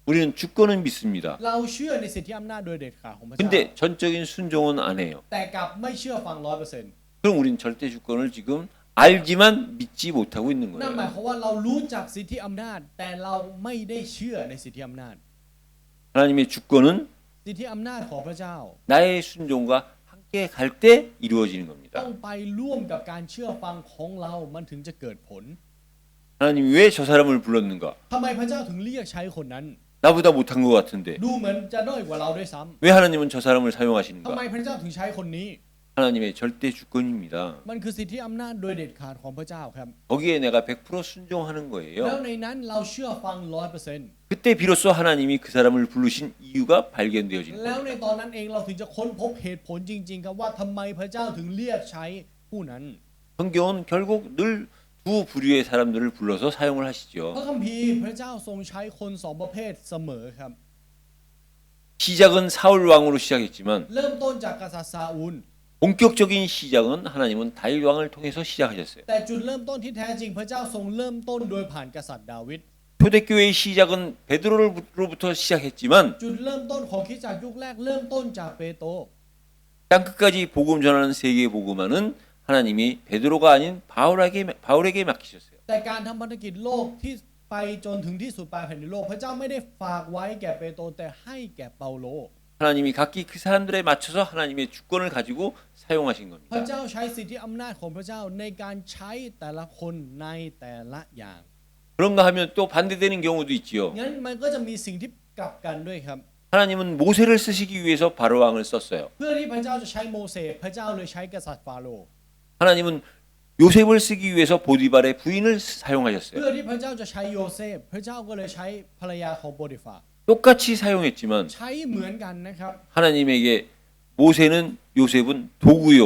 우리는 주권은 믿습니다. เราเชื่อในสิทธิอำนาจโดยเด็ดขาดของพระเจ้า 근데 전적인 순종은 안 해요. แต่กลับไม่เชื่อฟัง 100% 그럼 우린 절대 주권을 지금 알지만 믿지 못하고 있는 นั่นหมาย 거예요. ความว่าเรารู้จักสิทธิอำนาจ แต่เราไม่ได้เชื่อในสิทธิอำนาจ 하나님의 주권은 สิทธิอำนาจของพระเจ้า 나의 순종과 함께 갈 때 이루어지는 ต้อ 겁니다. งไปร่วมกับการเชื่อฟังของเรามันถึงจะเกิดผล 하나님이 왜 저 사람을 불렀는가? ทำไมพระเจ้าถึงเรียกใช้คนนั้น 나보다 못한 것 같은데 ดูเหมือนจะด้อยกว่าเราด้วยซ้ 왜 하나님은 저 사람을 ำทำไม 사용하시는가? พระเจ้าถึงใช้คนนี้ 하나님의 절대 주권입니다. มันคือสิทธิอำนาจโดยเด็ดขาดของพระเจ้าครับ 거기에 내가 100% 순종하는 แล้ว 거예요. ในนั้นเราเชื่อฟัง 100% 그때 비로소 하나님이 그 사람을 부르신 이유가 발견되어지는 แล้วใน 겁니다. ตอนนั้นเองเราถึงจะค้นพบเหตุผลจริงๆครับว่าทำไมพระเจ้าถึงเรียกใช้ผู้นั้น 성경은 결국 늘 두 부류의 사람들을 불러서 사용을 พระ 하시죠. คัมภีร์พระเจ้าทรงใช้คนสองประเภทเสมอครับ 시작은 사울 왕으로 시작했지만 เริ่มต้นจากกษัตริย์ซาอูล 본격적인 시작은 하나님은 다윗 왕을 통해서 시작하셨어요. แต่จุดเริ่มต้นที่แท้จริงพระเจ้าทรงเริ่มต้นโดยผ่านกษัตริย์ดาวิด 초대교회의 시작은 베드로로부터 시작했지만 จุดเริ่มต้นของคริสตจักรยุคแรกเริ่มต้นจากเปโตร 땅끝까지 복음 전하는 세계 복음화는 하나님이 베드로가 아닌 바울에게 맡기셨어요. แต่การทำพันธกิจโลกที่ไปจนถึงที่สุดปลายแผ่นดินโลกพระเจ้าไม่ได้ฝากไว้แก่เปโตรแต่ให้แก่เปาโล 하나님이 각기 그 사람들에 맞춰서 하나님의 주권을 가지고 사용하신 พระ 겁니다. เจ้าใช้สิทธิอำนาจของพระเจ้าในการใช้แต่ละคนในแต่ละอย่าง 그런가 하면 또 반대되는 경우도 있지요. งั้นมันก็จะมีสิ่งที่กลับกันด้วยครับ 하나님은 모세를 쓰시기 위해서 바로왕을 썼어요. เพื่อที่พระเจ้าจะใช้โมเสสพระเจ้าเลยใช้กษัตริย์ฟาโรห์ 하나님은 요셉을 쓰기 위해서 보디발의 부인을 เพื่ 사용하셨어요. อที่พระเจ้าจะใช้โยเซฟพระเจ้าก็เลยใช้ภรรยาของโปติฟา 똑같이 사용했지만 ใช้เหมือนกันนะครับ 하나님에게 모세는 요셉은 도구요.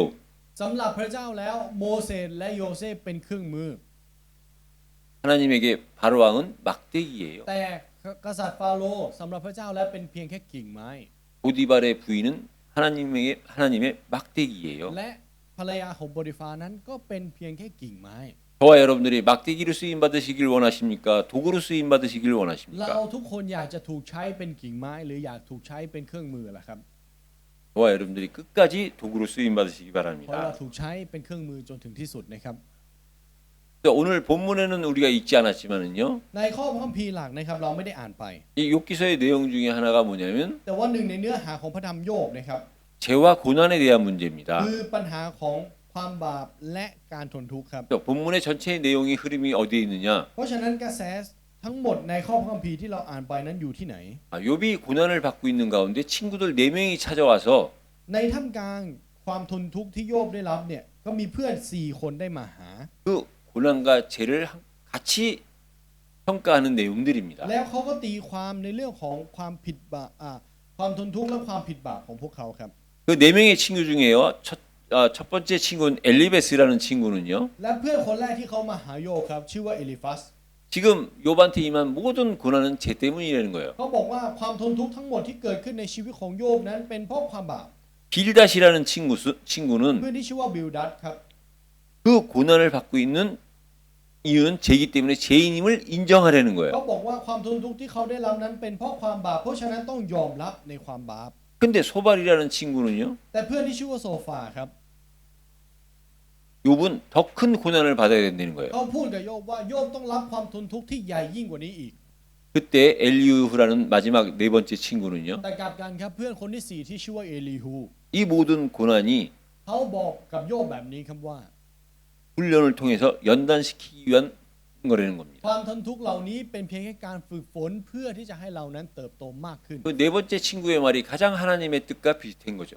สำหรับพระเจ้าแล้วโมเสสและโยเซฟเป็นเครื่องมือ 하나님에게 바로왕은 막대기예요. แต่กษัตริย์ฟาโรห์สำหรับพระเจ้าแล้วเป็นเพียงแค่กิ่งไม้ 보디발의 부인은 하나님의 막대기예요. และภรรยาของโปติฟานั้นก็เป็นเพียงแค่กิ่งไม้ 저와 여러분들이 막대기로 쓰임 받으시길 원하십니까? 도구로 쓰임 받으시길 เรา 원하십니까? ทุกคนอยากจะถูกใช้เป็นกิ่งไม้ หรืออยากถูกใช้เป็นเครื่องมือล่ะครับ 저와 여러분들이 끝까지 도구로 쓰임 받으시기 เพราะเรา 바랍니다. ถูกใช้เป็นเครื่องมือจนถึงที่สุดนะครับ 오늘 본문에는 우리가 읽지 않았지만은요. ในข้อพระคัมภีร์หลักนะครับเราไม่ได้อ่านไป 이 욥기서의 내용 중에 하나가 뭐냐면 แต่ว่าหนึ่งในเนื้อหาของพระธรรมโยบนะครับ 죄와 고난에 대한 문제입니다. คือปัญหาของความบาปและการทนทุกข์ครับ 본문의 전체의 내용이 흐름이 어디에 있느냐? เพราะฉะนั้นกระแสทั้งหมดในข้อพระคัมภีร์ที่เราอ่านไปนั้นอยู่ที่ไหน 욥이 고난을 받고 있는 가운데 친구들 4명이 찾아와서 ในท่ามกลางความทนทุกข์ที่โยบได้รับเนี่ยก็มีเพื่อน4คนได้มาหา 그 고난과 죄를 같이 평가하는 내용들입니다. แล้วเขาก็ตีความในเรื่องของความผิดบาปความทนทุกข์และความผิดบาปของพวกเขาครับ 그 4명의 친구 중에요. 첫 번째 친구는 엘리베스라는 친구는요. และเพื่อนคนแรกที่เขามาหาโยบครับชื่อว่าเอลิฟัส 지금 욥한테 임한 모든 고난은 죄 때문이라는 거예요. เขาบอกว่าความทนทุกข์ทั้งหมดที่เกิดขึ้นในชีวิตของโยบนั้นเป็นเพราะความบาป 빌닷이라는 친구는 เพื่อนที่ชื่อว่าบิลดัสครับ 그 고난을 받고 있는 이유는 죄이기 때문에 죄인임을 인정하려는 เขา 거예요. บอกว่าความทนทุกข์ที่เขาได้รับนั้นเป็นเพราะความบาปเพราะฉะนั้นต้องยอมรับในความบาป 근데 소발이라는 친구는요. แต่เพื่อนที่ชื่อว่าโซฟาครับ 욥은 더 큰 고난을 받아야 된다는 거예요. เขาพูดกับโยบว่าโยบต้องรับความทนทุกข์ที่ใหญ่ยิ่งกว่านี้อีก 그때 엘리후라는 마지막 네 번째 친구는요. แต่กลับกันครับเพื่อนคนที่4ที่ชื่อว่าเอลีฮู 이 모든 고난이 เขาบอกกับโยบแบบนี้ครับว่า 훈련을 통해서 연단시키기 위한 거라는 겁니다. ความทนทุกข์เหล่านี้เป็นเพียงแค่การฝึกฝนเพื่อที่จะให้เรานั้นเติบโตมากขึ้น 그 네 번째 친구의 말이 가장 하나님의 뜻과 비슷한 거죠.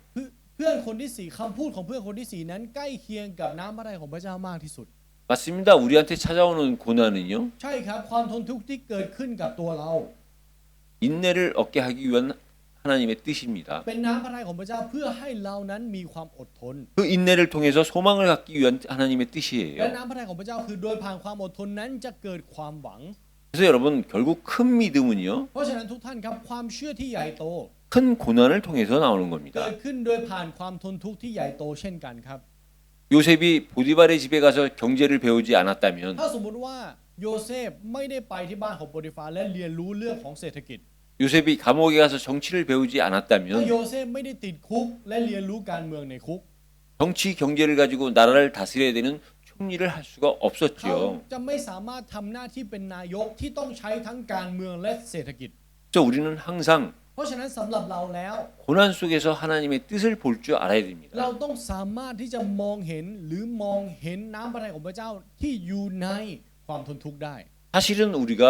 เพื่อนคนที่4คำพูดของเพื่อนคนที่4นั้นใกล้เคียงกับน้ำพระทัยของพระเจ้ามากที่สุด 맞습니다. 우리한테 찾아오는 고난은요. ใช่ครับความทนทุกข์ที่เกิดขึ้นกับตัวเรา 인내를 얻게 하기 위한 하나님의 뜻입니다. เป็นน้ำพระทัยของพระเจ้าเพื่อให้เรานั้นมีความอดทน 그 인내를 통해서 소망을 갖기 위한 하나님의 และ 뜻이에요. น้ำพระทัยของพระเจ้าคือโดยผ่านความอดทนนั้นจะเกิดความหวัง 그래서 여러분 결국 큰 믿음은요. เพราะฉะนั้นทุกท่านครับความเชื่อที่ใหญ่โต 큰 고난을 통해서 나오는 เกิ 겁니다. ดขึ้นโดยผ่านความทนทุกข์ที่ใหญ่โตเช่นกันครับ 요셉이 보디발의 집에 가서 경제를 배우지 않았다면 ถ้าสมมุติว่าโยเซฟไม่ได้ไปที่บ้านของโปติฟาและเรียนรู้เรื่องของเศรษฐกิจ 요셉이 감옥에 가서 정치를 배우지 ถ้า 않았다면 โยเซฟไม่ได้ติดคุกและเรียนรู้การเมืองในคุก 정치 경제를 가지고 나라를 다스려야 되는 총리를 할 수가 เขา 없었죠. จะไม่สามารถทำหน้าที่เป็นนายกที่ต้องใช้ทั้งการเมืองและเศรษฐกิจ 그래서 우리는 항상 เพราะฉะนั้นสำหรับเราแล้ว 고난 속에서 하나님의 뜻을 볼 줄 알아야 เรา 됩니다. ต้องสามารถที่จะมองเห็นหรือมองเห็นน้ำพระทัยของพระเจ้าที่อยู่ในความทนทุกข์ได้ 사실은 우리가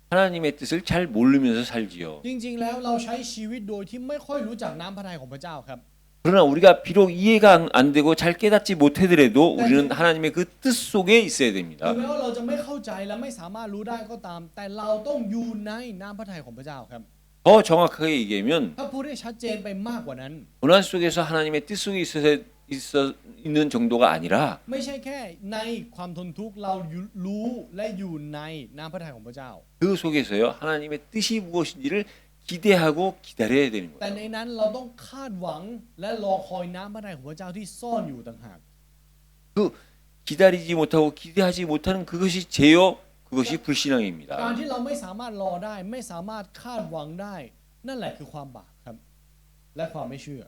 하나님의 뜻을 잘 모르면서 살지요. จริงๆแล้วเราใช้ชีวิตโดยที่ไม่ค่อยรู้จักน้ำพระทัยของพระเจ้าครับ 그러나 우리가 비록 이해가 안 되고 잘 깨닫지 못하더라도 우리는 하나님의 그 뜻 속에 있어야 ถึ 됩니다. งแม้ว่าเราจะไม่เข้าใจและไม่สามารถรู้ได้ก็ตาม แต่เราต้องอยู่ในน้ำพระทัยของพระเจ้าครับ 더 정확하게 얘기하면 ถ้าพูดได้ชัดเจนไปมากกว่านั้น 고난 속에서 하나님의 뜻 속에 있는 정도가 아니라 ไม่ใช่แค่ในความทนทุกข์เรารู้และอยู่ในน้ำพระทัยของพระเจ้า 그 속에서요 하나님의 뜻이 무엇인지를 기대하고 기다려야 되는 แต่ 거예요. ในนั้นเราต้องคาดหวังและรอคอยน้ำพระทัยของพระเจ้าที่ซ่อนอยู่ต่างหาก 그 기다리지 못하고 기대하지 못하는 그것이 죄요. 그것이 การ 불신앙입니다. ที่เราไม่สามารถรอได้ไม่สามารถคาดหวังได้ นั่นแหละคือความบาปครับ และความไม่เชื่อ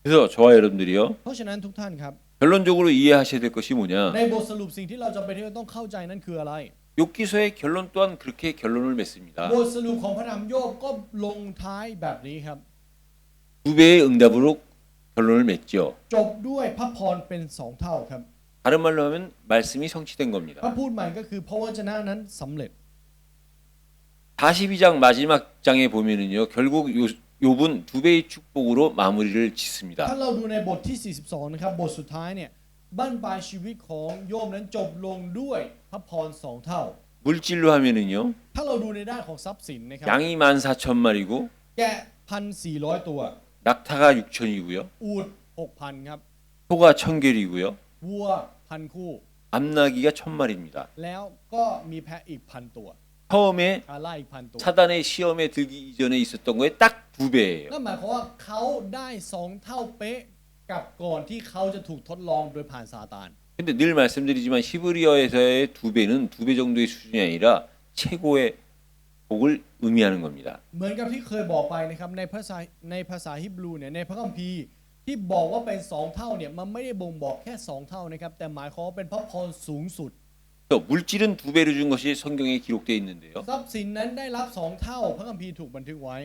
그래서 저와 여러분들이요 เพราะฉะนั้นทุกท่านครับ 결론적으로 이해하셔야 될 것이 뭐냐? ในบทสรุปสิ่งที่เราจำเป็นที่จะต้องเข้าใจนั้นคืออะไร 욥기서의 결론 또한 그렇게 결론을 맺습니다. บทสรุปของพระธรรมโยบก็ลงท้ายแบบนี้ครับ 두 배의 응답으로 결론을 맺죠. จบด้วยพระพรเป็น2 เท่าครับ 다른 말로 하면 말씀이 성취된 ถ้า 겁니다. พูดใหม่ก็คือพระวจนะนั้นสำเร็จ 42장 마지막 장에 보면은요. 결국 욥은 두 배의 축복으로 마무리를 짓습니다. ถ้าเราดูในบทที่ 42 นะครับ บทสุดท้ายเนี่ยบั้นปลายชีวิตของโยบนั้นจบลงด้วยพระพร2 เท่า 물질로 하면은요. ถ้าเราดูในด้านของทรัพย์สินนะครับ 양이 14,000마리고 แกะ 1,400 ตัว 낙타가 6,000이고요. อูฐ 6,000 ครับ 소가 1,000결이고요. วัว 1,000 คู่ 암나귀가 1,000마리입니다. แล้วก็มีแพะอีก 1,000 ตัว 처음에 กาล่าอีก 1,000 ตัว 사단의 시험에 들기 이전에 있었던 거에 딱 2배예요. นั่นหมายความว่าเขาได้ 2 เท่าเป๊ะกับก่อนที่เขาจะถูกทดลองโดยผ่านซาตาน 근데 늘 말씀드리지만 히브리어에서의 2배는 2배 정도의 수준이 아니라 최고의 복을 의미하는 겁니다. เหมือนกับที่เคยบอกไปนะครับในภาษาฮิบรูเนี่ยในพระคัมภีร์ที่บอกว่าเป็น 2 เท่าเนี่ยมันไม่ได้บ่งบอกแค่ 2 เท่านะครับแต่หมายความว่าเป็นพระพรสูงสุด 또 물질은 2배를 준 것이 성경에 기록되어 있는데요. ทรัพย์สินนั้นได้รับ 2 เท่าพระคัมภีร์ถูกบันทึกไว้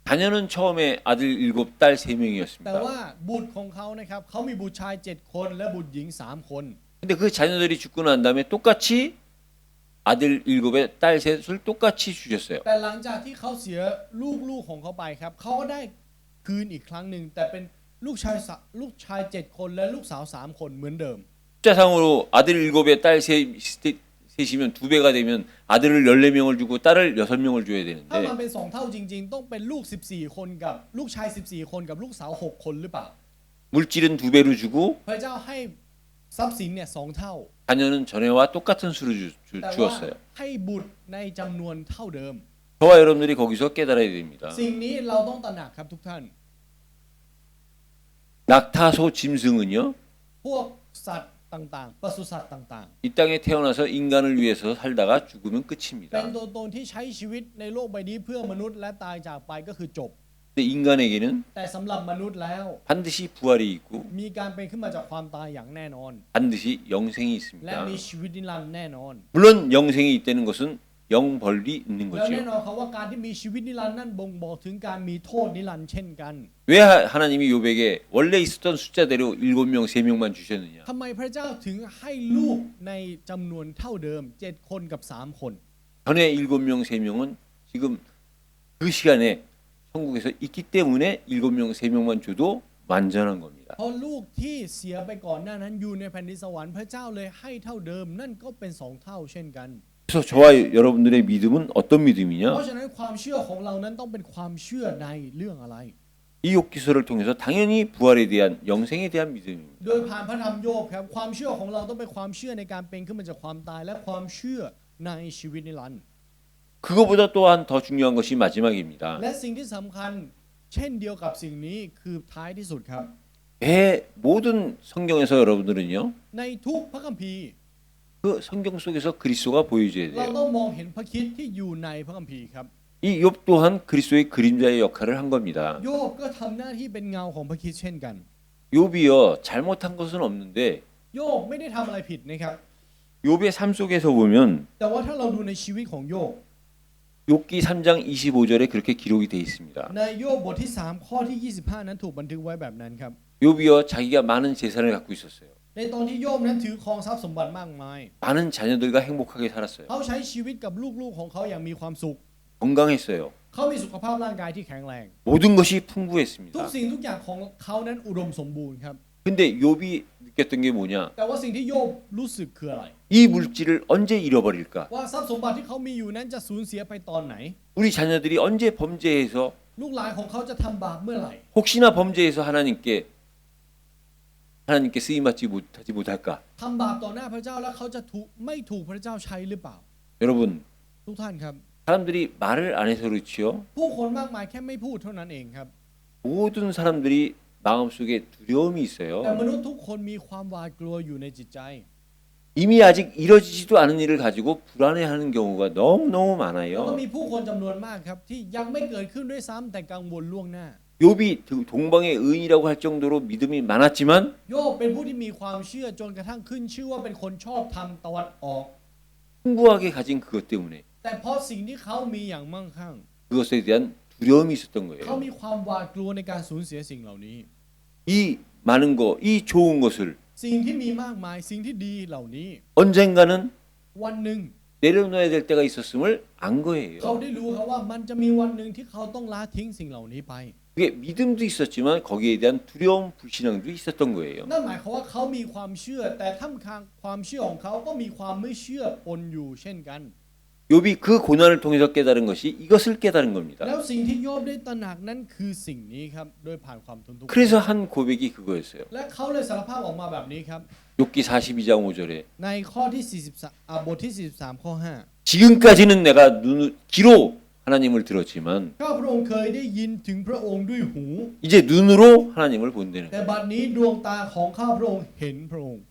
자녀는 처음에 아들 7, 딸 แต่ 3명이었습니다. ว่าบุตรของเขานะครับเขามีบุตรชาย 7 คนและบุตรหญิง 3 คน 근데 그 자녀들이 죽고 난 다음에 똑같이 아들 7에 딸 3을 똑같이 주셨어요. แต่หลังจากที่เขาเสียลูกของเขาไปครับเขาก็ได้คืนอีกครั้งหนึ่งแต่เป็นลูกชาย 7 คนและลูกสาว 3 คนเหมือนเดิม 숫자상으로 아들 7에 딸 3이면 2배가 되면 아들을 14명을 주고 딸을 6명을 줘야 ถ้า 되는데 มันเป็น 2 เท่าจริงๆ ต้องเป็นลูก 14 คนกับลูกชาย 14 คนกับลูกสาว 6 คนหรือเปล่า 물질은 2배로 주고 พระเจ้าให้ทรัพย์สินเนี่ย2 เท่า 자녀는 전에와 똑같은 수를 แต่ว่า 주었어요. ให้บุตรในจำนวนเท่าเดิม 저와 여러분들이 거기서 깨달아야 됩니다. สิ่งนี้เราต้องตระหนักครับทุกท่าน 낙타소 짐승은요. พวกสัตว์ต่างๆปศุสัตว์ต่าง 이 땅에 태어나서 인간을 위해서 살다가 죽으면 ๆ เป็น 끝입니다. ตัวตนที่ใช้ชีวิตในโลกใบนี้เพื่อมนุษย์และตายจากไปก็คือจบ 근데 인간에게는 แต่สำหรับมนุษย์แล้ว 반드시 부활이 있고 มีการเป็นขึ้นมาจากความตายอย่างแน่นอน 반드시 영생이 และ 있습니다. มีชีวิตนิรันดร์แน่นอน 물론 영생이 있다는 것은 영벌이 있는 แล้วแน่ 거죠. นอนครับว่าการที่มีชีวิตนิรันดร์นั่นบ่งบอกถึงการมีโทษนิรันดร์เช่นกัน 왜 하나님이 요백에 원래 있었던 숫자대로 7명, 3명만 주셨느냐? ทำไมพระเจ้าถึงให้ลูกในจำนวนเท่าเดิม 7 คนกับ 3 คน 전에 7명, 3명은 지금 그 시간에 천국에서 있기 때문에 7명, 3명만 줘도 완전한 겁니다. เพราะลูกที่เสียไปก่อนหน้านั้นอยู่ในแผ่นดินสวรรค์พระเจ้าเลยให้เท่าเดิม นั่นก็เป็น 2 เท่าเช่นกัน 그래서 저와 여러분들의 믿음은 어떤 เพ 믿음이냐? ราะฉะนั้นความเชื่อของเรานั้นต้องเป็นความเชื่อในเรื่องอะไร 이 욥기서를 통해서 당연히 부활에 대한 영생에 대한 믿음입니다. โดยผ่านพระธรรมโยบครับความเชื่อของเราต้องเป็นความเชื่อในการเป็นขึ้นมาจากความตาย และความเชื่อในชีวิตนิรันดร์ 그거보다 또한 더 중요한 것이 마지막입니다. และสิ่งที่สำคัญเช่นเดียวกับสิ่งนี้คือท้ายที่สุดครับ 왜 모든 성경에서 여러분들은요, ในทุกพระคัมภีร์ 그 성경 속에서 그리스도가 보여줘야 เรา 돼요. ต้องมองเห็นพระคริสต์ที่อยู่ในพระคัมภีร์ครับ 이 욥 또한 그리스도의 그림자의 역할을 한 겁니다. โยบก็ทำหน้าที่เป็นเงาของพระคริสต์เช่นกัน 욥이요 잘못한 것은 없는데 โยบไม่ได้ทำอะไรผิดนะครับ 욥의 삶 속에서 보면 แต่ว่าถ้าเราดูในชีวิตของโยบ 욥기 3장 25절에 그렇게 기록이 돼 있습니다. ในโยบบทที่ 3 ข้อที่ 25 นั้นถูกบันทึกไว้แบบนั้นครับ 욥이요 자기가 많은 재산을 갖고 있었어요. ในตอนที่โยบนั้นถือครองทรัพย์สมบัติมากมาย 많은 자녀들과 행복하게 살았어요. เขาใช้ชีวิตกับลูกๆของเขาอย่างมีความสุข 건강했어요. เขามีสุขภาพร่างกายที่แข็งแรง 모든 것이 ทุก 풍부했습니다. สิ่งทุกอย่างของเขานั้นอุดมสมบูรณ์ครับ 근데 욥이 느꼈던 게 뭐냐? แต่ว่าสิ่งที่โยบรู้สึกคืออะไร 이 물질을 언제 잃어버릴까? ว่าทรัพย์สมบัติที่เขามีอยู่นั้นจะสูญเสียไปตอนไหน 우리 자녀들이 언제 범죄해서 ลูกหลานของเขาจะทำบาปเมื่อไหร่ 혹시나 범죄해서 하나님께 쓰임 받지 못할까? ทำบาปต่อหน้าพระเจ้าแล้วเขาจะไม่ถูกพระเจ้าใช้หรือเปล่า 여러분, ทุกท่านครับ 사람들이 말을 안 해서 그렇지요. ผู้คนมากมายแค่ไม่พูดเท่านั้นเองครับ 모든 사람들이 마음속에 두려움이 แต่ 있어요. มนุษย์ทุกคนมีความหวาดกลัวอยู่ในจิตใจ 이미 아직 이뤄지지도 않은 일을 가지고 불안해하는 경우가 너무너무 แล้วก็ 많아요. มีผู้คนจำนวนมากครับที่ยังไม่เกิดขึ้นด้วยซ้ำแต่กังวลล่วงหน้า 욥이 동방의 의인이라고 할 정도로 믿음이 많았지만 โยบเป็นผู้ที่มีความเชื่อจนกระทั่งขึ้นชื่อว่าเป็นคนชอบธรรมตะวันออก 풍부하게 가진 그것 때문에 แต่เพราะสิ่งที่เขามีอย่างมั่งคั่ง 그것에 대한 두려움이 있었던 เขา 거예요. มีความหวาดกลัวในการสูญเสียสิ่งเหล่านี้ 이 많은 거, 이 좋은 것을 สิ่งที่มีมากมายสิ่งที่ดีเหล่านี้ 언젠가는 วันหนึ่ง 내려놓아야 될 때가 있었음을 안 เขา 거예요. ได้รู้ครับว่ามันจะมีวันหนึ่งที่เขาต้องละทิ้งสิ่งเหล่านี้ไป 그게 믿음도 있었지만 거기에 대한 두려움, 불신앙도 있었던 거예요. นั่นหมายความว่าเขามีความเชื่อแต่ท่ามกลางความเชื่อของเขาก็มีความไม่เชื่อปนอยู่เช่นกัน 욥이 그 고난을 통해서 깨달은 것이 이것을 깨달은 แล้ 겁니다. วสิ่งที่โยบได้ตระหนักนั้นคือสิ่งนี้ครับโดยผ่านความทนทุกข์ 그래서 한 고백이 그거였어요. และเขาเลยสารภาพออกมาแบบนี้ครับ 욥기 42장 5절에 ในข้อที่43บทที่43ข้อ 지금까지는 내가 귀로 하나님을 들었지만 5ข้าพระองค์เคยได้ยินถึงพระองค์ด้วยหู 이제 눈으로 하나님을 본다는 แต่ 거예요. บัดนี้ดวงตาของข้าพระองค์เห็นพระองค์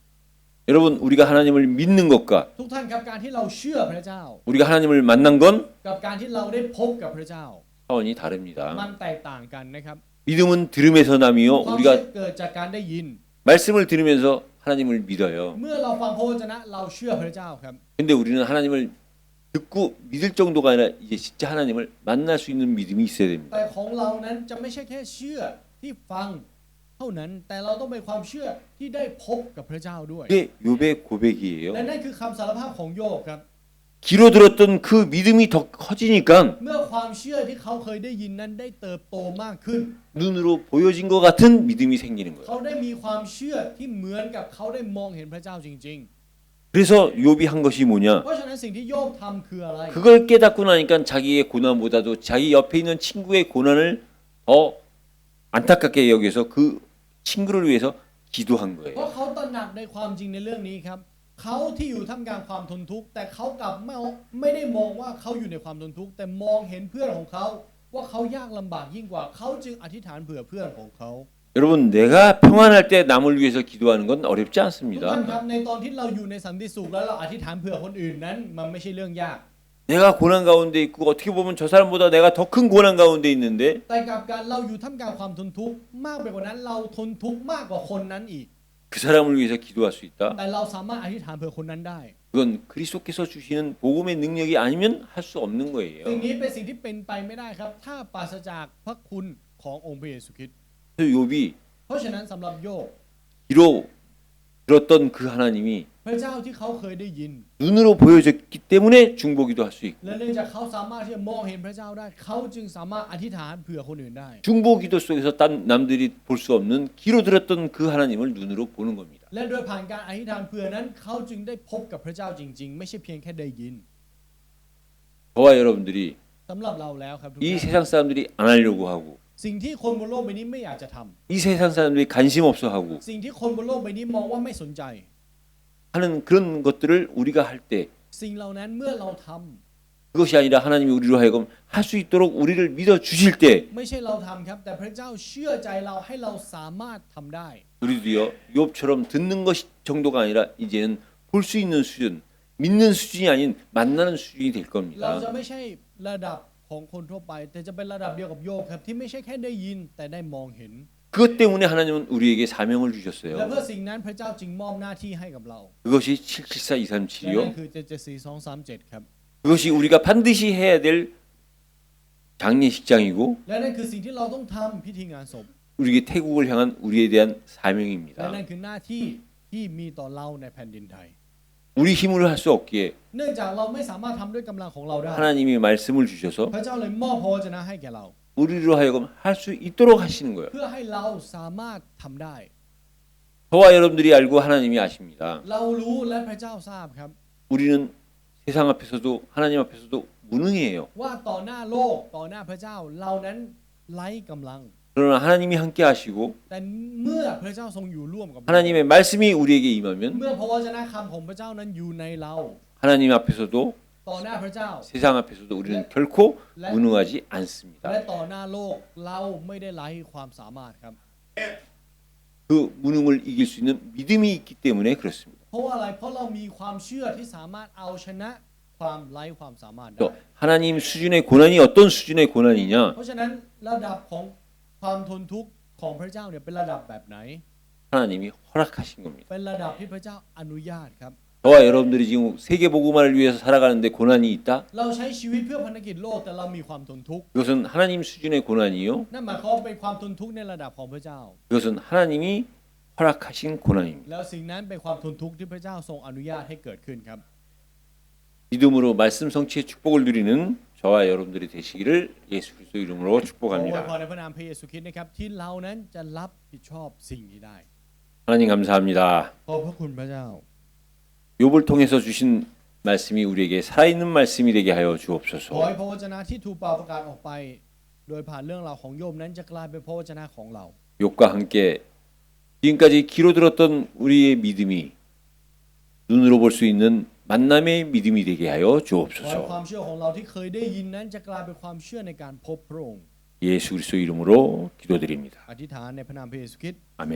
여러분 우리가 하나님을 믿는 것과 ทุกท่านครับการที่เราเชื่อพระเจ้า 우리가 하나님을 만난 건 กับการที่เราได้พบกับพระเจ้า 차원이 มัน 다릅니다. แตกต่างกันนะครับ 믿음은 들음에서 ความ 나며 เชื่อ 우리가 เกิดจากการได้ยิน 말씀을 들으면서 하나님을 믿어요. เมื่อเราฟังพระวจนะเราเชื่อพระเจ้าครับ 근데 우리는 하나님을 듣고 믿을 정도가 아니라 이제 진짜 하나님을 만날 수 있는 믿음이 있어야 됩니다. แต่ของเรานั้นจะไม่ใช่แค่เชื่อที่ฟังเท่านั้นแต่เราต้องเป็นความเชื่อที่ได้พบกับพระเจ้าด้วย 그게 욥의 고백이에요. และนั่นคือคำสารภาพของโยบครับ 귀로 들었던 그 믿음이 더 커지니까 เมื่อความเชื่อที่เขาเคยได้ยินนั้นได้เติบโตมากขึ้น 눈으로 보여진 것 같은 믿음이 생기는 거예요. เขาได้มีความเชื่อที่เหมือนกับเขาได้มองเห็นพระเจ้าจริง 그래서 욥이 한 것이 ๆ 뭐냐? เพราะฉะนั้นสิ่งที่โยบทำคืออะไร 그걸 깨닫고 나니까 자기의 고난보다도 자기 옆에 있는 친구의 고난을 더 안타깝게 여겨서 그 친구를 위해서 기도한 เพ 거예요. ราะเขาตระหนักในความจริงในเรื่องนี้ครับเขาที่อยู่ท่ามกลางความทนทุกข์แต่เขากลับไม่ได้มองว่าเขาอยู่ในความทนทุกข์แต่มองเห็นเพื่อนของเขาว่าเขายากลำบากยิ่งกว่าเขาจึงอธิษฐานเผื่อเพื่อนของเขา 여러분 내가 평안할 때 남을 위해서 기도하는 건 어렵지 ทุกท่าน 않습니다. ครับในตอนที่เราอยู่ในสันติสุขแล้วเราอธิษฐานเผื่อคนอื่นนั้นมันไม่ใช่เรื่องยาก 내가 고난 가운데 있고 어떻게 보면 저 사람보다 내가 더 큰 고난 가운데 있는데 แต่กับการเราอยู่ท่ามกลางความทนทุกข์มากไปกว่านั้นเราทนทุกข์มากกว่าคนนั้นอีก 그 사람을 위해서 기도할 수 있다. แต่เราสามารถอธิษฐานเผื่อคนนั้นได้ 그건 그리스도께서 주시는 복음의 능력이 아니면 할 수 없는 สิ่ง 거예요. นี้เป็นสิ่งที่เป็นไปไม่ได้ครับ ถ้าปราศจากพระคุณขององค์พระเยซูคริสต์ 그래서 욥이 เพราะฉะนั้นสำหรับโยบ 귀로 들었던 그 하나님이 พระเจ้าที่เขาเคยได้ยิน 눈으로 보여졌기 때문에 중보기도 할 수 있고 และเนื่องจากเขาสามารถที่จะมองเห็นพระเจ้าได้เขาจึงสามารถอธิษฐานเผื่อคนอื่นได้ 중보기도 속에서 남들이 볼 수 없는 귀로 들었던 그 하나님을 눈으로 보는 겁니다. และโดยผ่านการอธิษฐานเผื่อนั้นเขาจึงได้พบกับพระเจ้าจริง ๆ ไม่ใช่เพียงแค่ได้ยิน 저와 여러분들이 สำหรับเราแล้วครับทุก 이 ท่าน 세상 사람들이 안 하려고 하고 สิ่งที่คนบนโลกใบนี้ไม่อยากจะทำ 이 세상 사람들이 관심 없어 하고 สิ่งที่คนบนโลกใบนี้มองว่าไม่สนใจ 하는 그런 것들을 우리가 할 때 สิ่งเหล่านั้นเมื่อเราทำ 그것이 아니라 하나님이 우리로 하여금 할 수 있도록 우리를 믿어 주실 때 ไม่ใช่เราทำครับแต่พระเจ้าเชื่อใจเราให้เราสามารถทำได้ 우리도요 욥처럼 듣는 것 정도가 아니라 이제는 볼 수 있는 수준, 믿는 수준이 아닌 만나는 수준이 될 เรา 겁니다. จะไม่ใช่ระดับของคนทั่วไป แต่จะเป็นระดับเดียวกับโยบครับที่ไม่ใช่แค่ได้ยินแต่ได้มองเห็น 그것 때문에 하나님은 우리에게 사명을 และ 주셨어요. เพื่อสิ่งนั้นพระเจ้าจึงมอบหน้าที่ให้กับเรา 그것이 และนั่น 774237이요. คือ774-237ครับ 그것이 우리가 반드시 해야 될 장례식장이고 และนั่นคือสิ่งที่เราต้องทำพิธีงานศพ 우리에게 태국을 향한 우리에 대한 และ 사명입니다. นั่นคือหน้าที่ที่มีต่อเราในแผ่นดินไทย 우리 힘으로 할 수 없기에 เนื่องจากเราไม่สามารถทำด้วยกำลังของเราได้ 하나님이 말씀을 주셔서 พระเจ้าเลยมอบพระวจนะให้แก่เรา 우리로 하여금 할 수 있도록 하시는 거예요. เพื่อให้เราสามารถทำได้ 저와 여러분들이 알고 하나님이 아십니다. เรารู้และพระเจ้าทราบครับ 우리는 세상 앞에서도 하나님 앞에서도 무능해요. ว่าต่อหน้าโลกต่อหน้าพระเจ้าเรานั้นไร้กำลัง 그러나 하나님이 함께 하시고 แต่เมื่อพระเจ้าทรงอยู่ร่วมกับเรา 하나님의 말씀이 우리에게 임하면 เมื่อพระวจนะคำของพระเจ้านั้นอยู่ในเรา 하나님 앞에서도 ต่อหน้าพระเจ้า 세상 앞에서도 우리는 결코 무능하지 않습니다. และต่อหน้าโลกเราไม่ได้ไร้ความสามารถครับ 그 무능을 이길 수 있는 믿음이 있기 때문에 그렇습니다. เพราะว่าอะไรเพราะเรามีความเชื่อที่สามารถเอาชนะความไร้ความสามารถได้ 또 하나님 수준의 고난이 어떤 수준의 고난이냐? เพราะฉะนั้นระดับของความทนทุกข์ของพระเจ้าเนี่ยเป็นระดับแบบไหน 하나님이 허락하신 겁니다. เป็นระดับที่พระเจ้าอนุญาตครับ 저와 여러분들이 지금 세계 복음화를 위해서 살아가는데 고난이 있다? เราใช้ชีวิตเพื่อพันธกิจโลกแต่เรามีความทนทุกข์ 그것은 하나님 수준의 고난이요. นั่นหมายความว่าเป็นความทนทุกข์ในระดับของพระเจ้า 그것은 하나님이 허락하신 고난입니다. แล้วสิ่งนั้นเป็นความทนทุกข์ที่พระเจ้าทรงอนุญาตให้เกิดขึ้นครับ 믿음으로 말씀 성취의 축복을 누리는 저와 여러분들이 되시기를 예수 그리스도 이름으로 ขออวยพ 축복합니다. รในพระนามพระเยซูคริสต์นะครับที่เรานั้นจะรับผิดชอบสิ่งนี้ได้ 하나님 감사합니다. ขอบพระคุณพระเจ้า 욥을 통해서 주신 말씀이 우리에게 살아있는 말씀이 되게 하여 ขอ 주옵소서. ให้พระวจนะที่ถูกเป่าประกาศออกไป โดยผ่านเรื่องราวของโยบนั้นจะกลายเป็นพระวจนะของเรา 욥과 함께 지금까지 귀로 들었던 우리의 믿음이 눈으로 볼 수 있는 만남의 믿음이 되게 하여 ขอให้ 주옵소서. ความเชื่อของเราที่เคยได้ยินนั้นจะกลายเป็นความเชื่อในการพบพระองค์ 예수 그리스도 이름으로 기도드립니다. อธิษฐานในพระนามพระเยซูคริสต์ 아멘.